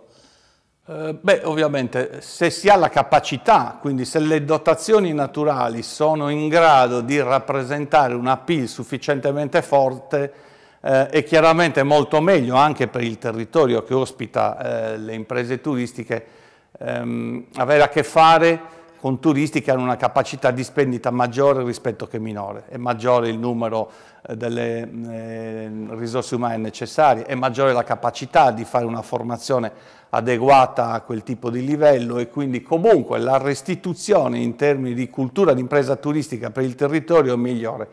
Ovviamente se si ha la capacità, quindi se le dotazioni naturali sono in grado di rappresentare un appeal sufficientemente forte, è chiaramente molto meglio anche per il territorio che ospita le imprese turistiche avere a che fare con turisti che hanno una capacità di spendita maggiore rispetto che minore. È maggiore il numero delle risorse umane necessarie, è maggiore la capacità di fare una formazione adeguata a quel tipo di livello, e quindi comunque la restituzione in termini di cultura d'impresa turistica per il territorio è migliore.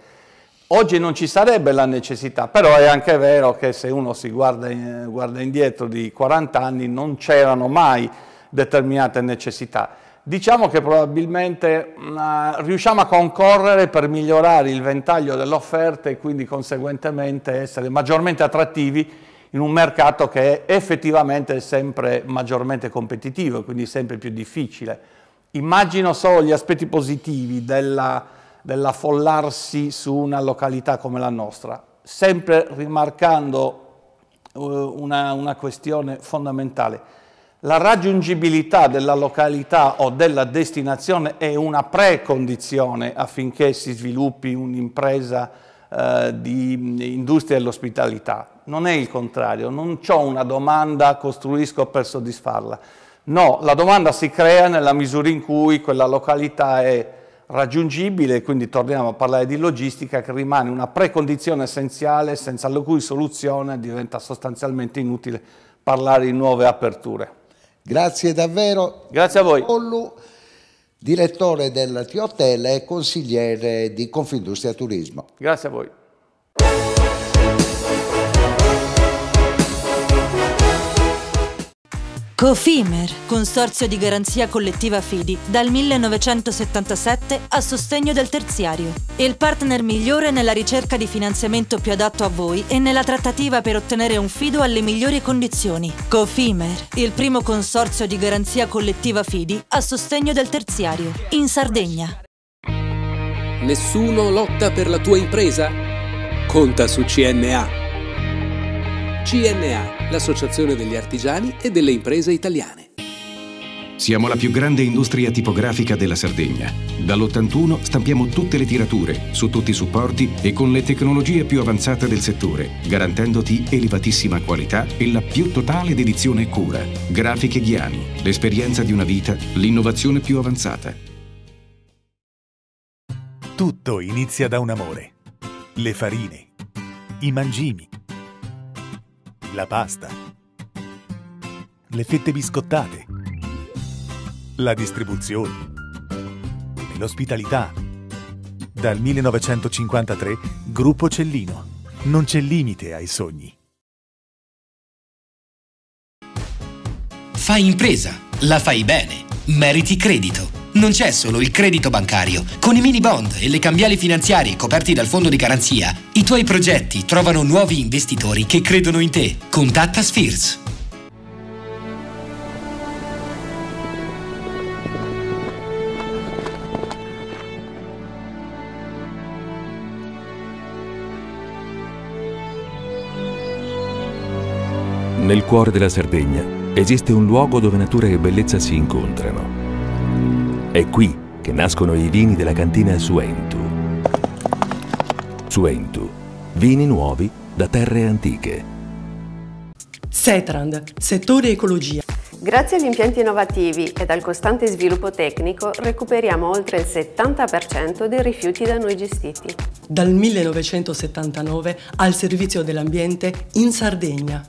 Oggi non ci sarebbe la necessità, però è anche vero che se uno si guarda indietro di 40 anni non c'erano mai determinate necessità. Diciamo che probabilmente riusciamo a concorrere per migliorare il ventaglio dell'offerta e quindi conseguentemente essere maggiormente attrattivi in un mercato che è effettivamente sempre maggiormente competitivo e quindi sempre più difficile. Immagino solo gli aspetti positivi dell'affollarsi su una località come la nostra, sempre rimarcando una questione fondamentale. La raggiungibilità della località o della destinazione è una precondizione affinché si sviluppi un'impresa di industria dell'ospitalità. Non è il contrario, non ho una domanda, costruisco per soddisfarla. No, la domanda si crea nella misura in cui quella località è raggiungibile, quindi torniamo a parlare di logistica, che rimane una precondizione essenziale senza la cui soluzione diventa sostanzialmente inutile parlare di nuove aperture. Grazie davvero. Grazie a voi. Collu, direttore del T-Hotel e consigliere di Confindustria Turismo. Grazie a voi. Cofimer, consorzio di garanzia collettiva Fidi, dal 1977 a sostegno del terziario. Il partner migliore nella ricerca di finanziamento più adatto a voi e nella trattativa per ottenere un fido alle migliori condizioni. Cofimer, il primo consorzio di garanzia collettiva Fidi a sostegno del terziario, in Sardegna. Nessuno lotta per la tua impresa? Conta su CNA. CNA, l'associazione degli artigiani e delle imprese italiane. Siamo la più grande industria tipografica della Sardegna. Dall'81 stampiamo tutte le tirature, su tutti i supporti e con le tecnologie più avanzate del settore, garantendoti elevatissima qualità e la più totale dedizione e cura. Grafiche Ghiani, l'esperienza di una vita, l'innovazione più avanzata. Tutto inizia da un amore. Le farine, i mangimi, la pasta, le fette biscottate, la distribuzione e l'ospitalità. Dal 1953, Gruppo Cellino. Non c'è limite ai sogni. Fai impresa, la fai bene, meriti credito. Non c'è solo il credito bancario. Con i mini bond e le cambiali finanziarie coperti dal fondo di garanzia, i tuoi progetti trovano nuovi investitori che credono in te. Contatta Spheres. Nel cuore della Sardegna esiste un luogo dove natura e bellezza si incontrano. È qui che nascono i vini della cantina Suentu. Suentu, vini nuovi da terre antiche. Setrand, settore ecologia. Grazie agli impianti innovativi ed al costante sviluppo tecnico recuperiamo oltre il 70% dei rifiuti da noi gestiti. Dal 1979 al servizio dell'ambiente in Sardegna.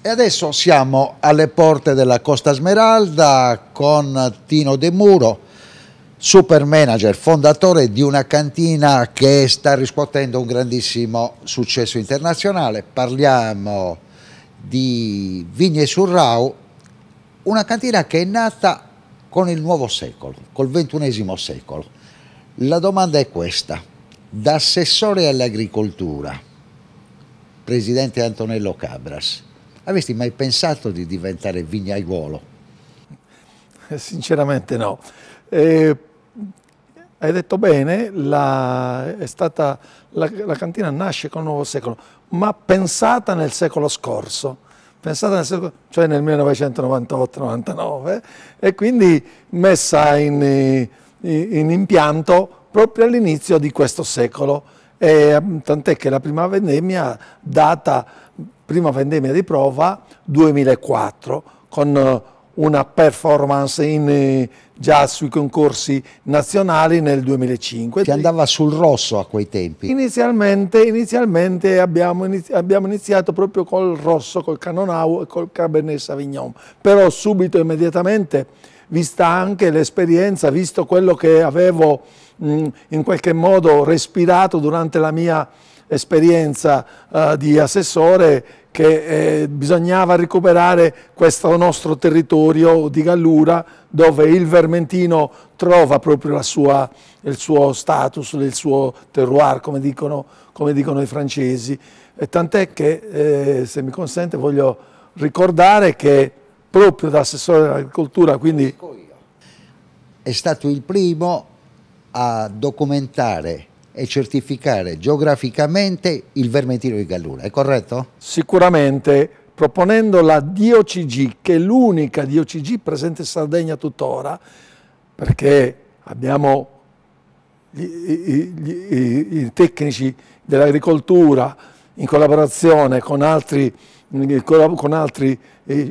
E adesso siamo alle porte della Costa Smeralda con Tino De Muro, super manager, fondatore di una cantina che sta riscuotendo un grandissimo successo internazionale. Parliamo di Vigne sul Rao, una cantina che è nata con il nuovo secolo, col XXI secolo. La domanda è questa: da assessore all'agricoltura, presidente Antonello Cabras, avresti mai pensato di diventare vignaiuolo? Sinceramente no. Hai detto bene, la cantina nasce con il nuovo secolo, ma pensata nel secolo scorso, cioè nel 1998-99, e quindi messa in impianto proprio all'inizio di questo secolo. Tant'è che la prima vendemmia di prova 2004, con una performance già sui concorsi nazionali nel 2005. Che andava sul rosso a quei tempi. Inizialmente abbiamo iniziato proprio col rosso, col Cannonau e col Cabernet Sauvignon, però subito, immediatamente, vista anche l'esperienza, visto quello che avevo in qualche modo respirato durante la mia esperienza di assessore, che bisognava recuperare questo nostro territorio di Gallura, dove il Vermentino trova proprio il suo status, il suo terroir, come dicono i francesi. E tant'è che, se mi consente, voglio ricordare che proprio da assessore all'agricoltura, quindi è stato il primo a documentare e certificare geograficamente il Vermentino di Gallura, è corretto? Sicuramente, proponendo la DOCG, che è l'unica DOCG presente in Sardegna tuttora, perché abbiamo i tecnici dell'agricoltura in collaborazione con altri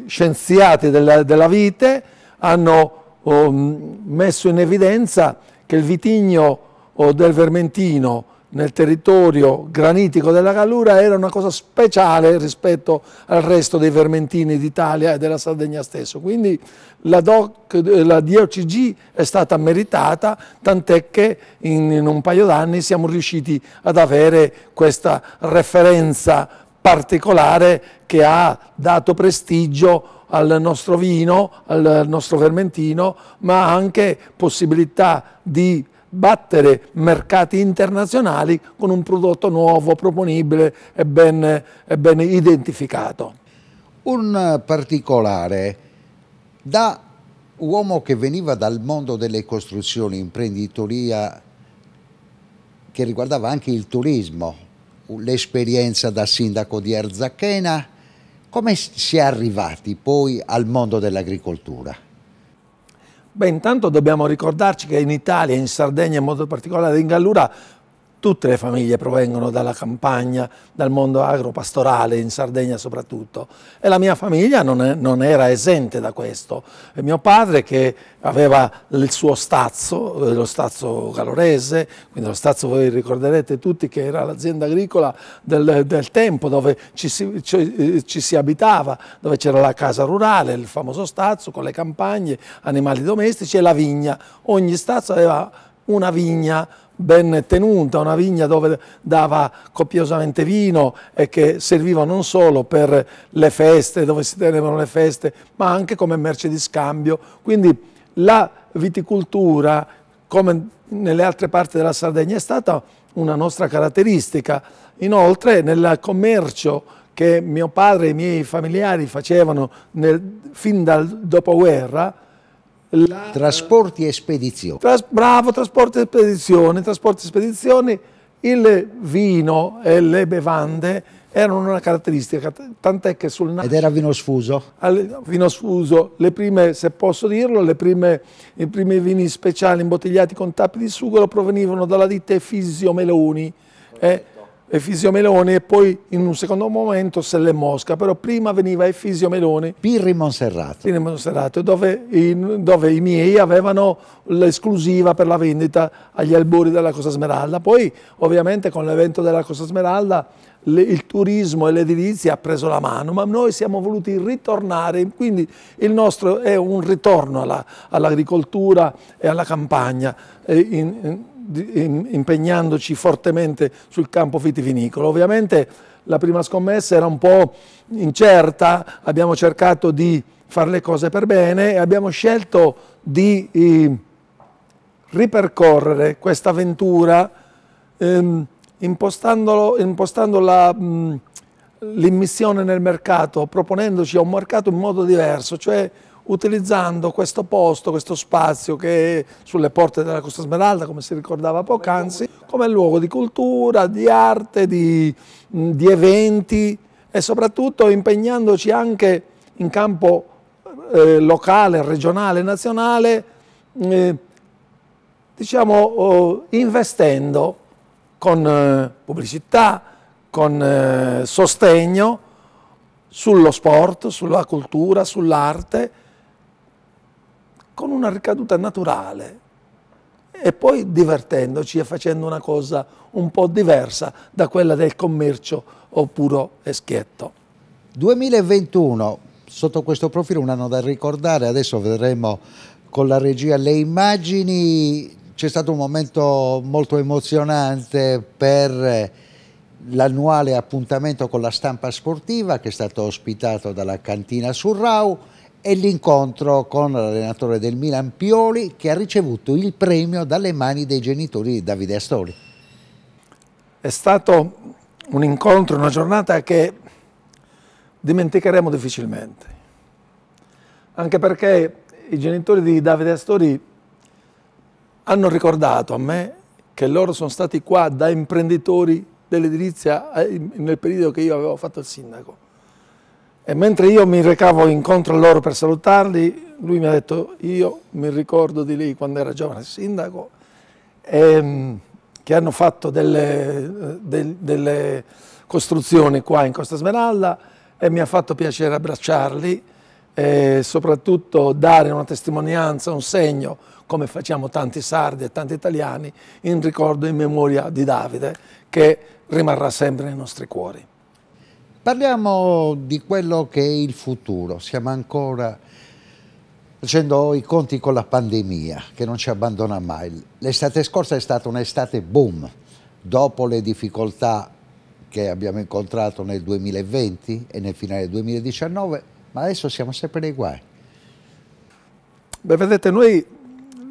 scienziati della vite, hanno messo in evidenza che il vitigno del Vermentino, nel territorio granitico della Gallura era una cosa speciale rispetto al resto dei vermentini d'Italia e della Sardegna stesso. Quindi la DOCG è stata meritata, tant'è che in un paio d'anni siamo riusciti ad avere questa referenza particolare che ha dato prestigio al nostro vino, al nostro vermentino, ma anche possibilità di battere mercati internazionali con un prodotto nuovo, proponibile e ben identificato. Un particolare, da uomo che veniva dal mondo delle costruzioni, imprenditoria che riguardava anche il turismo, l'esperienza da sindaco di Arzachena, come si è arrivati poi al mondo dell'agricoltura? Beh, intanto dobbiamo ricordarci che in Italia, in Sardegna in modo particolare in Gallura, tutte le famiglie provengono dalla campagna, dal mondo agropastorale, in Sardegna soprattutto. E la mia famiglia non era esente da questo. E mio padre, che aveva il suo stazzo, lo stazzo gallurese, quindi lo stazzo voi ricorderete tutti che era l'azienda agricola del tempo, dove ci si abitava, dove c'era la casa rurale, il famoso stazzo con le campagne, animali domestici e la vigna. Ogni stazzo aveva una vigna ben tenuta, una vigna dove dava copiosamente vino e che serviva non solo per le feste, dove si tenevano le feste, ma anche come merce di scambio. Quindi la viticoltura, come nelle altre parti della Sardegna, è stata una nostra caratteristica. Inoltre nel commercio che mio padre e i miei familiari facevano fin dal dopoguerra, trasporti e spedizioni. Bravo, trasporti e spedizioni, il vino e le bevande erano una caratteristica, tant'è che Ed era vino sfuso? Vino sfuso, le prime, se posso dirlo, i primi vini speciali imbottigliati con tappi di sughero provenivano dalla ditta Efisio Meloni. Efisio Meloni e poi in un secondo momento Selle Mosca, però prima veniva Efisio Meloni. Pirri Monserrato. Dove i miei avevano l'esclusiva per la vendita agli albori della Costa Smeralda. Poi ovviamente con l'evento della Costa Smeralda il turismo e l'edilizia ha preso la mano, ma noi siamo voluti ritornare, quindi il nostro è un ritorno all'agricoltura e alla campagna, impegnandoci fortemente sul campo vitivinicolo. Ovviamente la prima scommessa era un po' incerta, abbiamo cercato di fare le cose per bene e abbiamo scelto di ripercorrere questa avventura impostando l'immissione nel mercato, proponendoci a un mercato in modo diverso, cioè utilizzando questo posto, questo spazio che è sulle porte della Costa Smeralda, come si ricordava poc'anzi, come luogo di cultura, di arte, di eventi e soprattutto impegnandoci anche in campo locale, regionale, nazionale, diciamo investendo con pubblicità, con sostegno sullo sport, sulla cultura, sull'arte, con una ricaduta naturale e poi divertendoci e facendo una cosa un po' diversa da quella del commercio o puro e schietto. 2021, sotto questo profilo un anno da ricordare, adesso vedremo con la regia le immagini, c'è stato un momento molto emozionante per l'annuale appuntamento con la stampa sportiva che è stato ospitato dalla cantina Surrau e l'incontro con l'allenatore del Milan Pioli che ha ricevuto il premio dalle mani dei genitori di Davide Astori. È stato un incontro, una giornata che dimenticheremo difficilmente, anche perché i genitori di Davide Astori hanno ricordato a me che loro sono stati qua da imprenditori dell'edilizia nel periodo che io avevo fatto il sindaco. E mentre io mi recavo incontro a loro per salutarli, lui mi ha detto: io mi ricordo di lei quando era giovane sindaco, che hanno fatto delle costruzioni qua in Costa Smeralda e mi ha fatto piacere abbracciarli e soprattutto dare una testimonianza, un segno, come facciamo tanti sardi e tanti italiani, in ricordo e in memoria di Davide, che rimarrà sempre nei nostri cuori. Parliamo di quello che è il futuro. Stiamo ancora facendo i conti con la pandemia, che non ci abbandona mai. L'estate scorsa è stata un'estate boom, dopo le difficoltà che abbiamo incontrato nel 2020 e nel finale del 2019, ma adesso siamo sempre nei guai. Beh, vedete, noi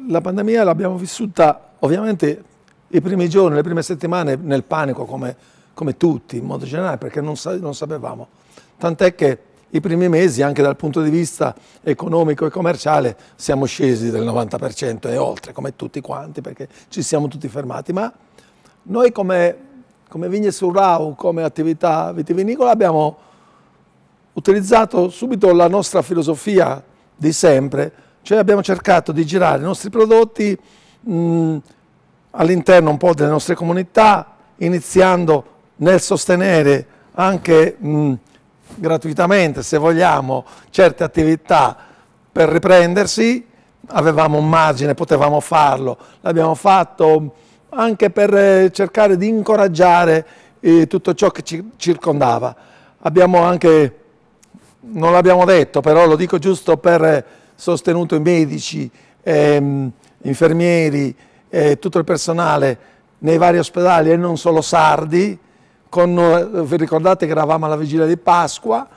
la pandemia l'abbiamo vissuta ovviamente i primi giorni, le prime settimane nel panico come tutti, in modo generale, perché non sapevamo. Tant'è che i primi mesi, anche dal punto di vista economico e commerciale, siamo scesi del 90% e oltre, come tutti quanti, perché ci siamo tutti fermati. Ma noi come Vigne Surrau, come attività vitivinicola, abbiamo utilizzato subito la nostra filosofia di sempre, cioè abbiamo cercato di girare i nostri prodotti all'interno un po' delle nostre comunità, iniziando nel sostenere anche gratuitamente, se vogliamo, certe attività per riprendersi. Avevamo un margine, potevamo farlo, l'abbiamo fatto anche per cercare di incoraggiare tutto ciò che ci circondava. Abbiamo anche, non l'abbiamo detto, però lo dico giusto per sostenuto i medici, infermieri e tutto il personale nei vari ospedali e non solo sardi. Vi ricordate che eravamo alla vigilia di Pasqua,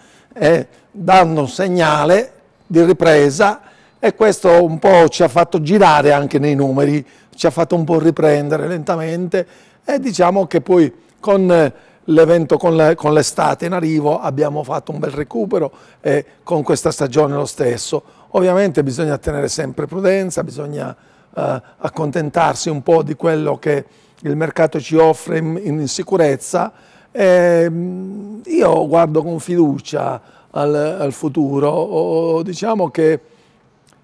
dando un segnale di ripresa, e questo un po' ci ha fatto girare anche nei numeri, ci ha fatto un po' riprendere lentamente, e diciamo che poi con l'evento, con l'estate in arrivo, abbiamo fatto un bel recupero, e con questa stagione lo stesso. Ovviamente bisogna tenere sempre prudenza, bisogna accontentarsi un po' di quello che il mercato ci offre in sicurezza. Io guardo con fiducia al futuro. Diciamo che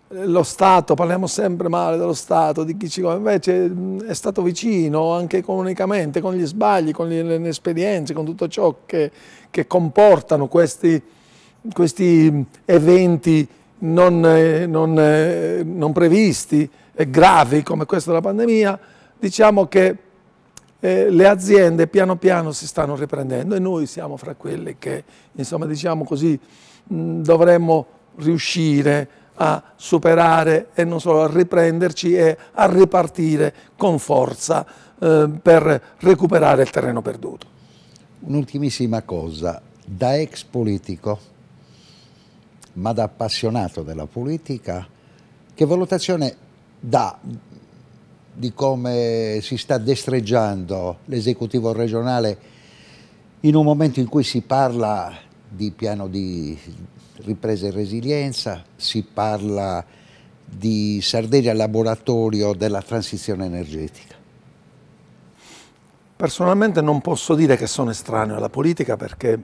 lo Stato, parliamo sempre male dello Stato, di chi ci invece è stato vicino anche economicamente, con gli sbagli, con le inesperienze, con tutto ciò che comportano questi eventi non previsti e gravi come questo della pandemia. Diciamo che le aziende piano piano si stanno riprendendo, e noi siamo fra quelli che, insomma, diciamo così, dovremmo riuscire a superare e non solo a riprenderci e a ripartire con forza per recuperare il terreno perduto. Un'ultimissima cosa, da ex politico, ma da appassionato della politica, che valutazione dà di come si sta destreggiando l'esecutivo regionale in un momento in cui si parla di piano di ripresa e resilienza, si parla di Sardegna laboratorio della transizione energetica? Personalmente non posso dire che sono estraneo alla politica, perché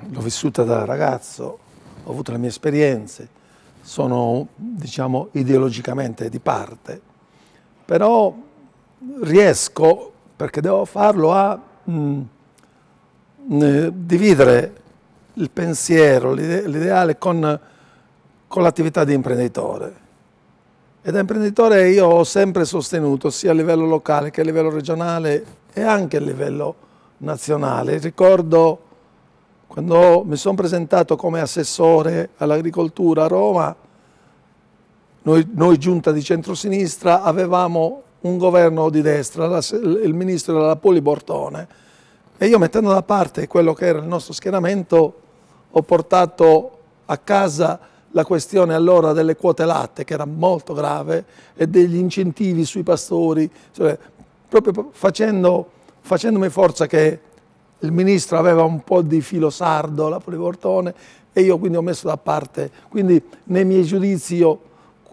l'ho vissuta da ragazzo, ho avuto le mie esperienze, sono, diciamo, ideologicamente di parte, però riesco, perché devo farlo, a dividere il pensiero, l'ideale con l'attività di imprenditore. E da imprenditore io ho sempre sostenuto, sia a livello locale che a livello regionale e anche a livello nazionale. Ricordo quando mi sono presentato come assessore all'agricoltura a Roma, noi giunta di centrosinistra avevamo un governo di destra, il ministro era la Poli Bortone, e io, mettendo da parte quello che era il nostro schieramento, ho portato a casa la questione allora delle quote latte, che era molto grave, e degli incentivi sui pastori, cioè, proprio facendomi forza che il ministro aveva un po' di filo sardo, la Poli Bortone, e io quindi ho messo da parte. Quindi nei miei giudizi io,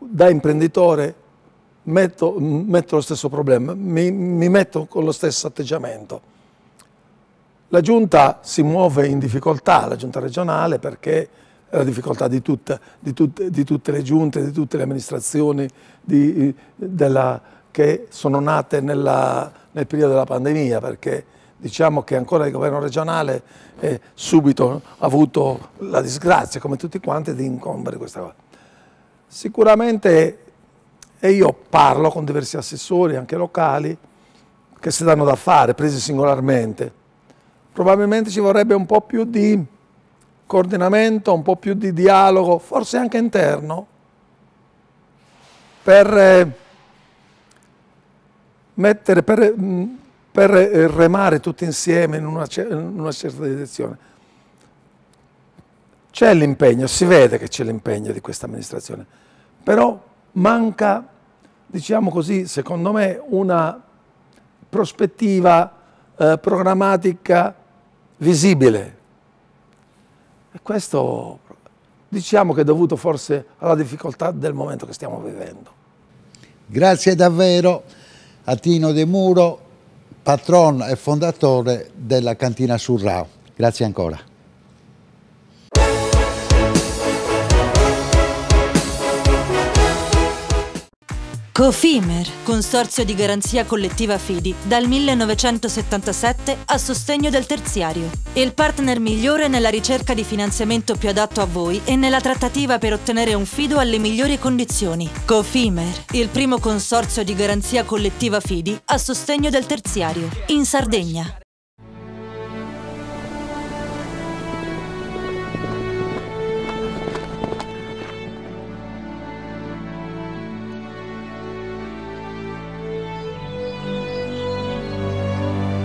da imprenditore, metto lo stesso problema, mi metto con lo stesso atteggiamento. La Giunta si muove in difficoltà, la Giunta regionale, perché è la difficoltà di tutte le giunte, di tutte le amministrazioni che sono nate nel periodo della pandemia, perché diciamo che ancora il governo regionale subito ha avuto la disgrazia, come tutti quanti, di incombere questa cosa. Sicuramente, e io parlo con diversi assessori, anche locali, che si danno da fare, presi singolarmente. Probabilmente ci vorrebbe un po' più di coordinamento, un po' più di dialogo, forse anche interno, per remare tutti insieme in una certa direzione. C'è l'impegno, si vede che c'è l'impegno di questa amministrazione, però manca, diciamo così, secondo me, una prospettiva programmatica visibile. E questo diciamo che è dovuto forse alla difficoltà del momento che stiamo vivendo. Grazie davvero a Tino De Muro, patron e fondatore della Cantina Surrao. Grazie ancora. Cofimer, consorzio di garanzia collettiva Fidi, dal 1977 a sostegno del terziario. Il partner migliore nella ricerca di finanziamento più adatto a voi e nella trattativa per ottenere un fido alle migliori condizioni. Cofimer, il primo consorzio di garanzia collettiva Fidi a sostegno del terziario, in Sardegna.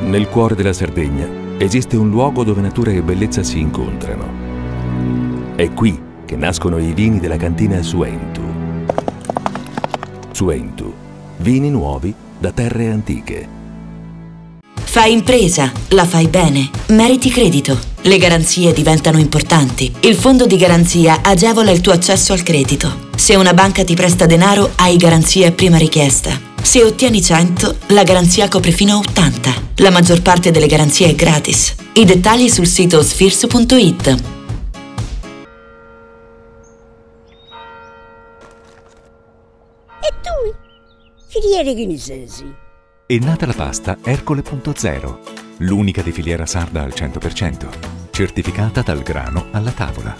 Nel cuore della Sardegna esiste un luogo dove natura e bellezza si incontrano. È qui che nascono i vini della cantina Suentu. Suentu, vini nuovi da terre antiche. Fai impresa, la fai bene, meriti credito. Le garanzie diventano importanti. Il fondo di garanzia agevola il tuo accesso al credito. Se una banca ti presta denaro, hai garanzia a prima richiesta. Se ottieni 100, la garanzia copre fino a 80. La maggior parte delle garanzie è gratis. I dettagli sul sito sfirsu.it. E tu? Filiere Ghinisesi. È nata la pasta Ercole.0, l'unica di filiera sarda al 100%, certificata dal grano alla tavola.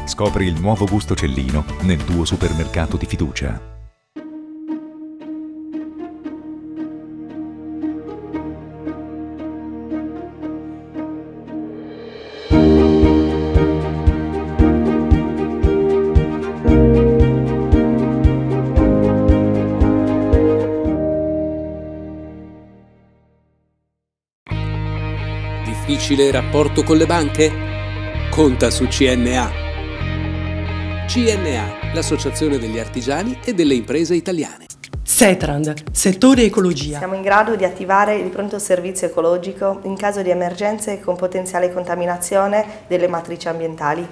Scopri il nuovo gusto Cellino nel tuo supermercato di fiducia. Difficile rapporto con le banche? Conta su CNA. CNA, l'associazione degli artigiani e delle imprese italiane. Setrand, settore ecologia. Siamo in grado di attivare il pronto servizio ecologico in caso di emergenze con potenziale contaminazione delle matrici ambientali.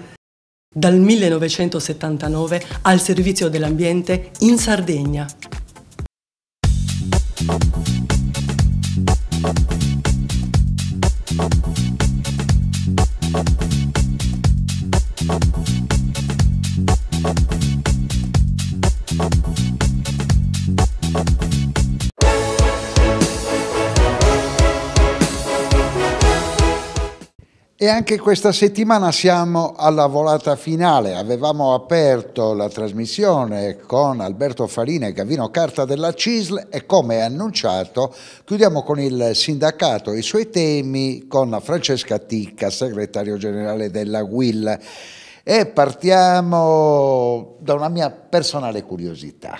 Dal 1979 al servizio dell'ambiente in Sardegna. E anche questa settimana siamo alla volata finale. Avevamo aperto la trasmissione con Alberto Farina e Gavino Carta della CISL e, come annunciato, chiudiamo con il sindacato e i suoi temi con Francesca Ticca, segretario generale della UIL. E partiamo da una mia personale curiosità.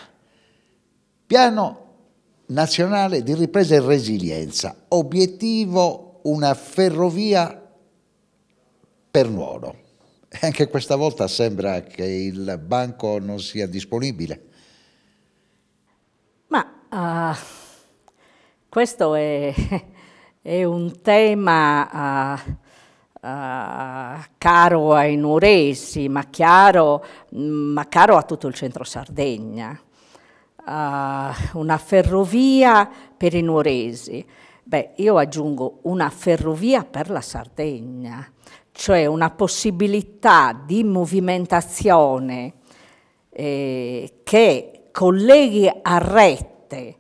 Piano nazionale di ripresa e resilienza, obiettivo una ferrovia per Nuoro. E anche questa volta sembra che il banco non sia disponibile. Ma questo è un tema caro ai nuoresi, ma caro a tutto il centro Sardegna. Una ferrovia per i nuoresi. Beh, io aggiungo una ferrovia per la Sardegna, cioè una possibilità di movimentazione che colleghi a rete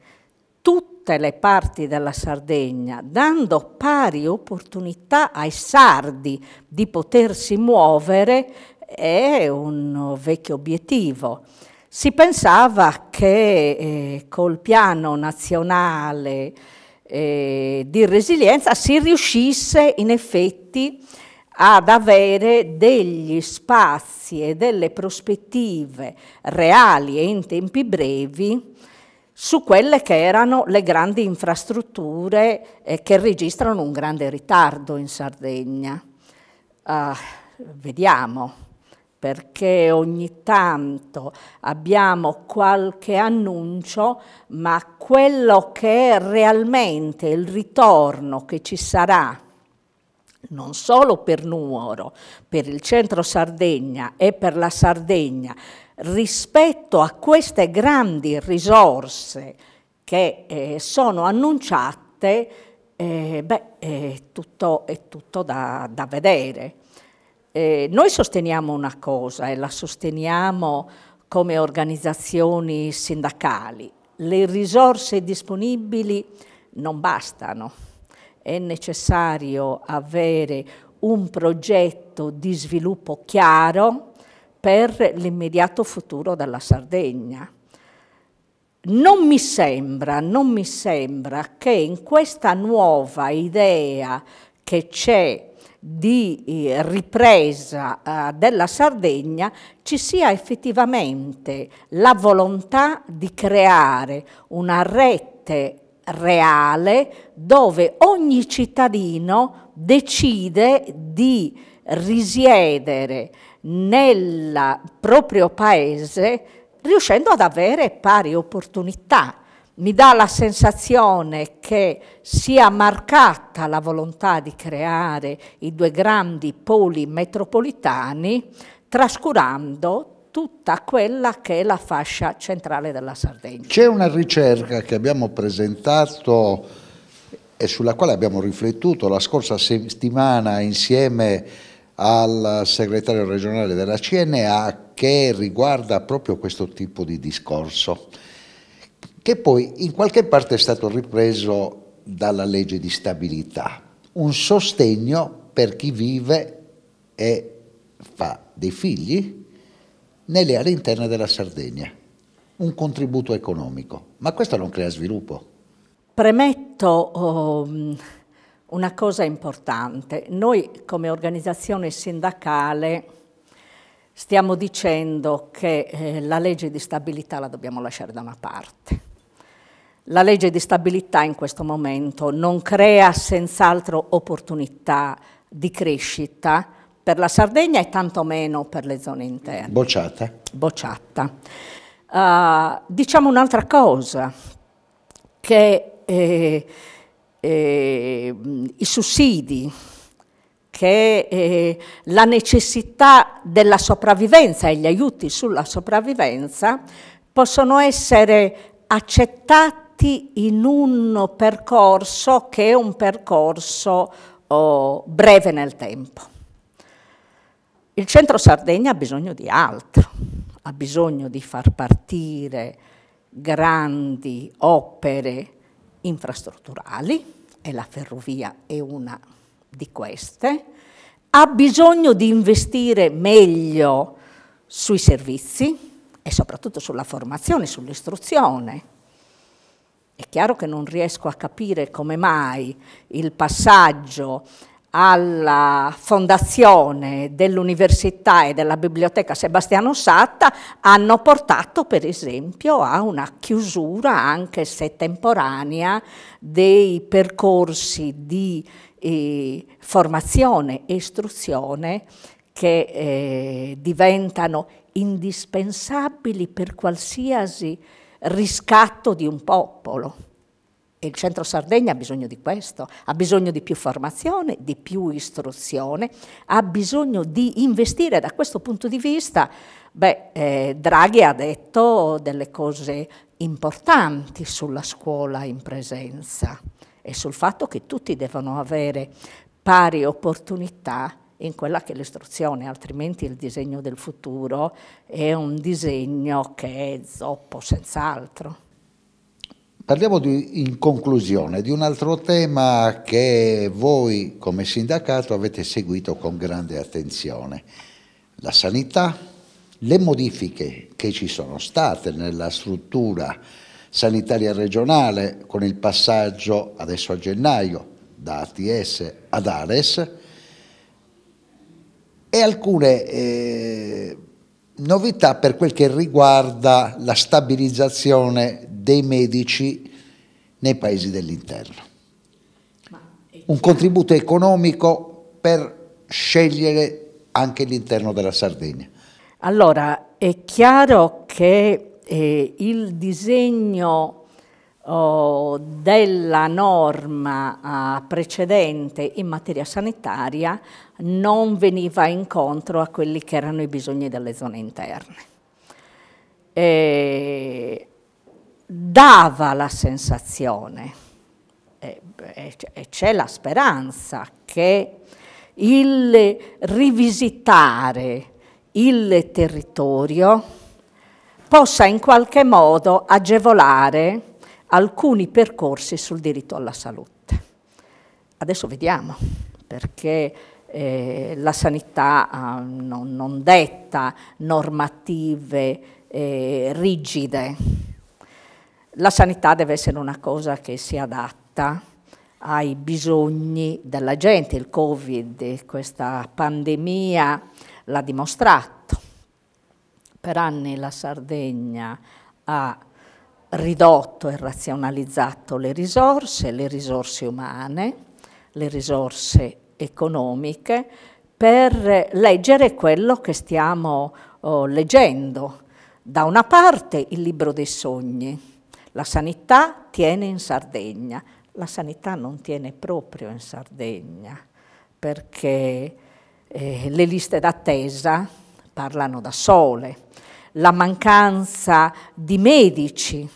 tutta tutte le parti della Sardegna, dando pari opportunità ai sardi di potersi muovere, è un vecchio obiettivo. Si pensava che col piano nazionale di resilienza si riuscisse in effetti ad avere degli spazi e delle prospettive reali e in tempi brevi su quelle che erano le grandi infrastrutture che registrano un grande ritardo in Sardegna. Vediamo, perché ogni tanto abbiamo qualche annuncio, ma quello che è realmente il ritorno che ci sarà, non solo per Nuoro, per il centro Sardegna e per la Sardegna, rispetto a queste grandi risorse che sono annunciate, è tutto da vedere. Noi sosteniamo una cosa e la sosteniamo come organizzazioni sindacali. Le risorse disponibili non bastano. È necessario avere un progetto di sviluppo chiaro per l'immediato futuro della Sardegna. Non mi sembra che in questa nuova idea che c'è di ripresa della Sardegna ci sia effettivamente la volontà di creare una rete reale dove ogni cittadino decide di risiedere nel proprio paese riuscendo ad avere pari opportunità. Mi dà la sensazione che sia marcata la volontà di creare i due grandi poli metropolitani, trascurando tutta quella che è la fascia centrale della Sardegna. C'è una ricerca che abbiamo presentato e sulla quale abbiamo riflettuto la scorsa settimana insieme al segretario regionale della CNA, che riguarda proprio questo tipo di discorso, che poi in qualche parte è stato ripreso dalla legge di stabilità, un sostegno per chi vive e fa dei figli nelle aree interne della Sardegna, un contributo economico, ma questo non crea sviluppo. Premetto una cosa importante. Noi come organizzazione sindacale stiamo dicendo che la legge di stabilità la dobbiamo lasciare da una parte. La legge di stabilità in questo momento non crea senz'altro opportunità di crescita per la Sardegna e tantomeno per le zone interne. Bocciata. Bocciata. Diciamo un'altra cosa, che i sussidi, che la necessità della sopravvivenza e gli aiuti sulla sopravvivenza possono essere accettati in un percorso che è un percorso breve nel tempo. Il centro Sardegna ha bisogno di altro, ha bisogno di far partire grandi opere infrastrutturali, e la ferrovia è una di queste, ha bisogno di investire meglio sui servizi e soprattutto sulla formazione, sull'istruzione. È chiaro che non riesco a capire come mai il passaggio alla fondazione dell'Università e della Biblioteca Sebastiano Satta hanno portato per esempio a una chiusura, anche se temporanea, dei percorsi di formazione e istruzione che diventano indispensabili per qualsiasi riscatto di un popolo. E il centro Sardegna ha bisogno di questo, ha bisogno di più formazione, di più istruzione, ha bisogno di investire. Da questo punto di vista, Draghi ha detto delle cose importanti sulla scuola in presenza e sul fatto che tutti devono avere pari opportunità in quella che è l'istruzione, altrimenti il disegno del futuro è un disegno che è zoppo senz'altro. Parliamo in conclusione di un altro tema che voi come sindacato avete seguito con grande attenzione: la sanità, le modifiche che ci sono state nella struttura sanitaria regionale con il passaggio adesso a gennaio da ATS ad ARES e alcune novità per quel che riguarda la stabilizzazione dei medici nei paesi dell'interno. Un contributo economico per scegliere anche l'interno della Sardegna. Allora, è chiaro che il disegno della norma precedente in materia sanitaria non veniva incontro a quelli che erano i bisogni delle zone interne. Dava la sensazione, e c'è la speranza, che il rivisitare il territorio possa in qualche modo agevolare alcuni percorsi sul diritto alla salute. Adesso vediamo, perché la sanità non detta normative rigide. La sanità deve essere una cosa che si adatta ai bisogni della gente. Il Covid, questa pandemia, l'ha dimostrato. Per anni la Sardegna ha ridotto e razionalizzato le risorse umane, le risorse economiche, per leggere quello che stiamo leggendo. Da una parte il libro dei sogni, la sanità tiene in Sardegna, la sanità non tiene proprio in Sardegna, perché le liste d'attesa parlano da sole, la mancanza di medici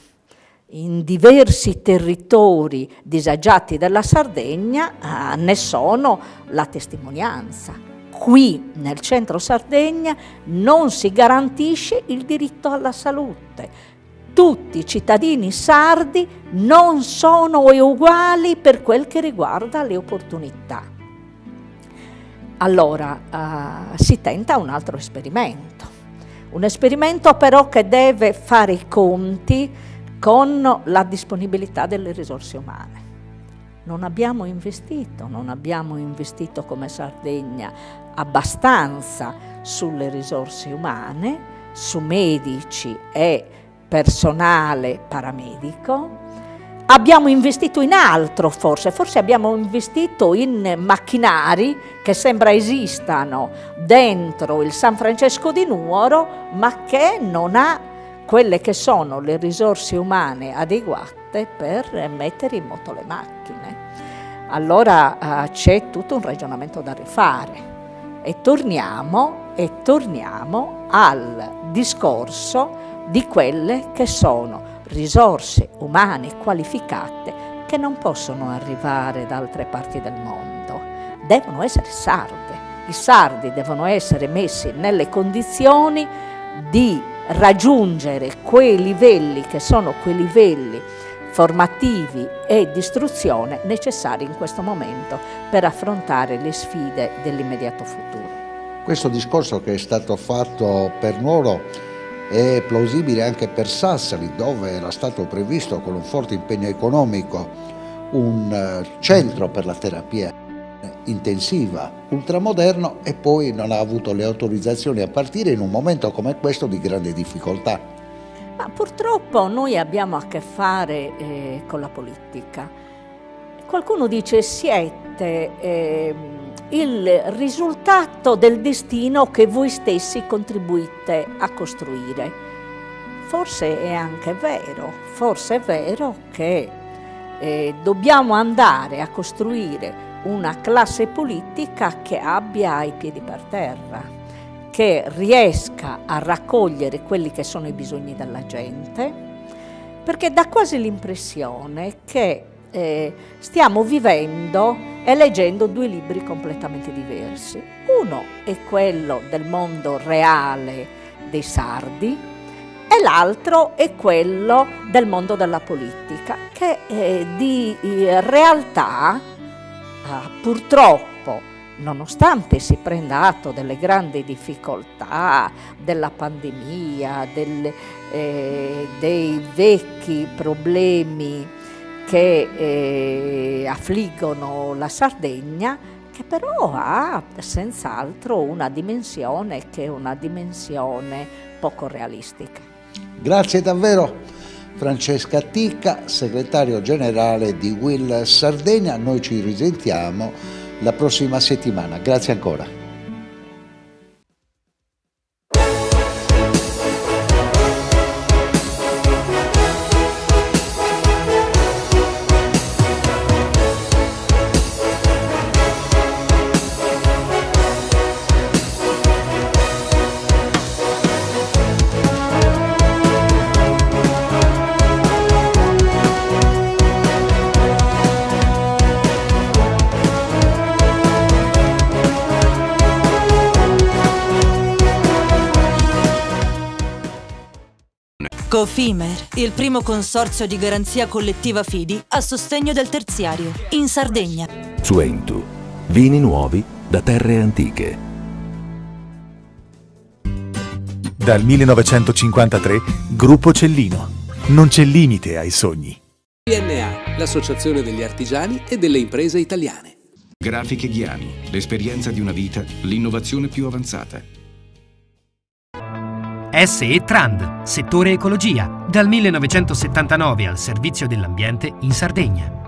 in diversi territori disagiati della Sardegna ne sono la testimonianza. Qui nel centro Sardegna non si garantisce il diritto alla salute. Tutti i cittadini sardi non sono uguali per quel che riguarda le opportunità. Allora si tenta un altro esperimento. Un esperimento però che deve fare i conti con la disponibilità delle risorse umane. Non abbiamo investito come Sardegna abbastanza sulle risorse umane, su medici e personale paramedico. Abbiamo investito in altro forse abbiamo investito in macchinari che sembra esistano dentro il San Francesco di Nuoro, ma che non ha quelle che sono le risorse umane adeguate per mettere in moto le macchine. Allora c'è tutto un ragionamento da rifare e torniamo al discorso di quelle che sono risorse umane qualificate che non possono arrivare da altre parti del mondo, devono essere sarde. I sardi devono essere messi nelle condizioni di raggiungere quei livelli che sono quei livelli formativi e di istruzione necessari in questo momento per affrontare le sfide dell'immediato futuro. Questo discorso che è stato fatto per Nuoro è plausibile anche per Sassari, dove era stato previsto con un forte impegno economico un centro per la terapia intensiva ultramoderno e poi non ha avuto le autorizzazioni a partire in un momento come questo di grande difficoltà. Ma purtroppo noi abbiamo a che fare con la politica. Qualcuno dice siete il risultato del destino che voi stessi contribuite a costruire. Forse è anche vero, forse è vero che dobbiamo andare a costruire una classe politica che abbia i piedi per terra, che riesca a raccogliere quelli che sono i bisogni della gente, perché dà quasi l'impressione che stiamo vivendo e leggendo due libri completamente diversi. Uno è quello del mondo reale dei sardi e l'altro è quello del mondo della politica, che di realtà purtroppo, nonostante si prenda atto delle grandi difficoltà, della pandemia, dei vecchi problemi che affliggono la Sardegna, che però ha senz'altro una dimensione che è una dimensione poco realistica. Grazie davvero Francesca Ticca, segretario generale di UIL Sardegna. Noi ci risentiamo la prossima settimana. Grazie ancora. Cofimer, il primo consorzio di garanzia collettiva fidi a sostegno del terziario, in Sardegna. Suentu, vini nuovi da terre antiche. Dal 1953, Gruppo Cellino. Non c'è limite ai sogni. PNA, l'associazione degli artigiani e delle imprese italiane. Grafiche Ghiani, l'esperienza di una vita, l'innovazione più avanzata. SE Trand, settore ecologia, dal 1979 al servizio dell'ambiente in Sardegna.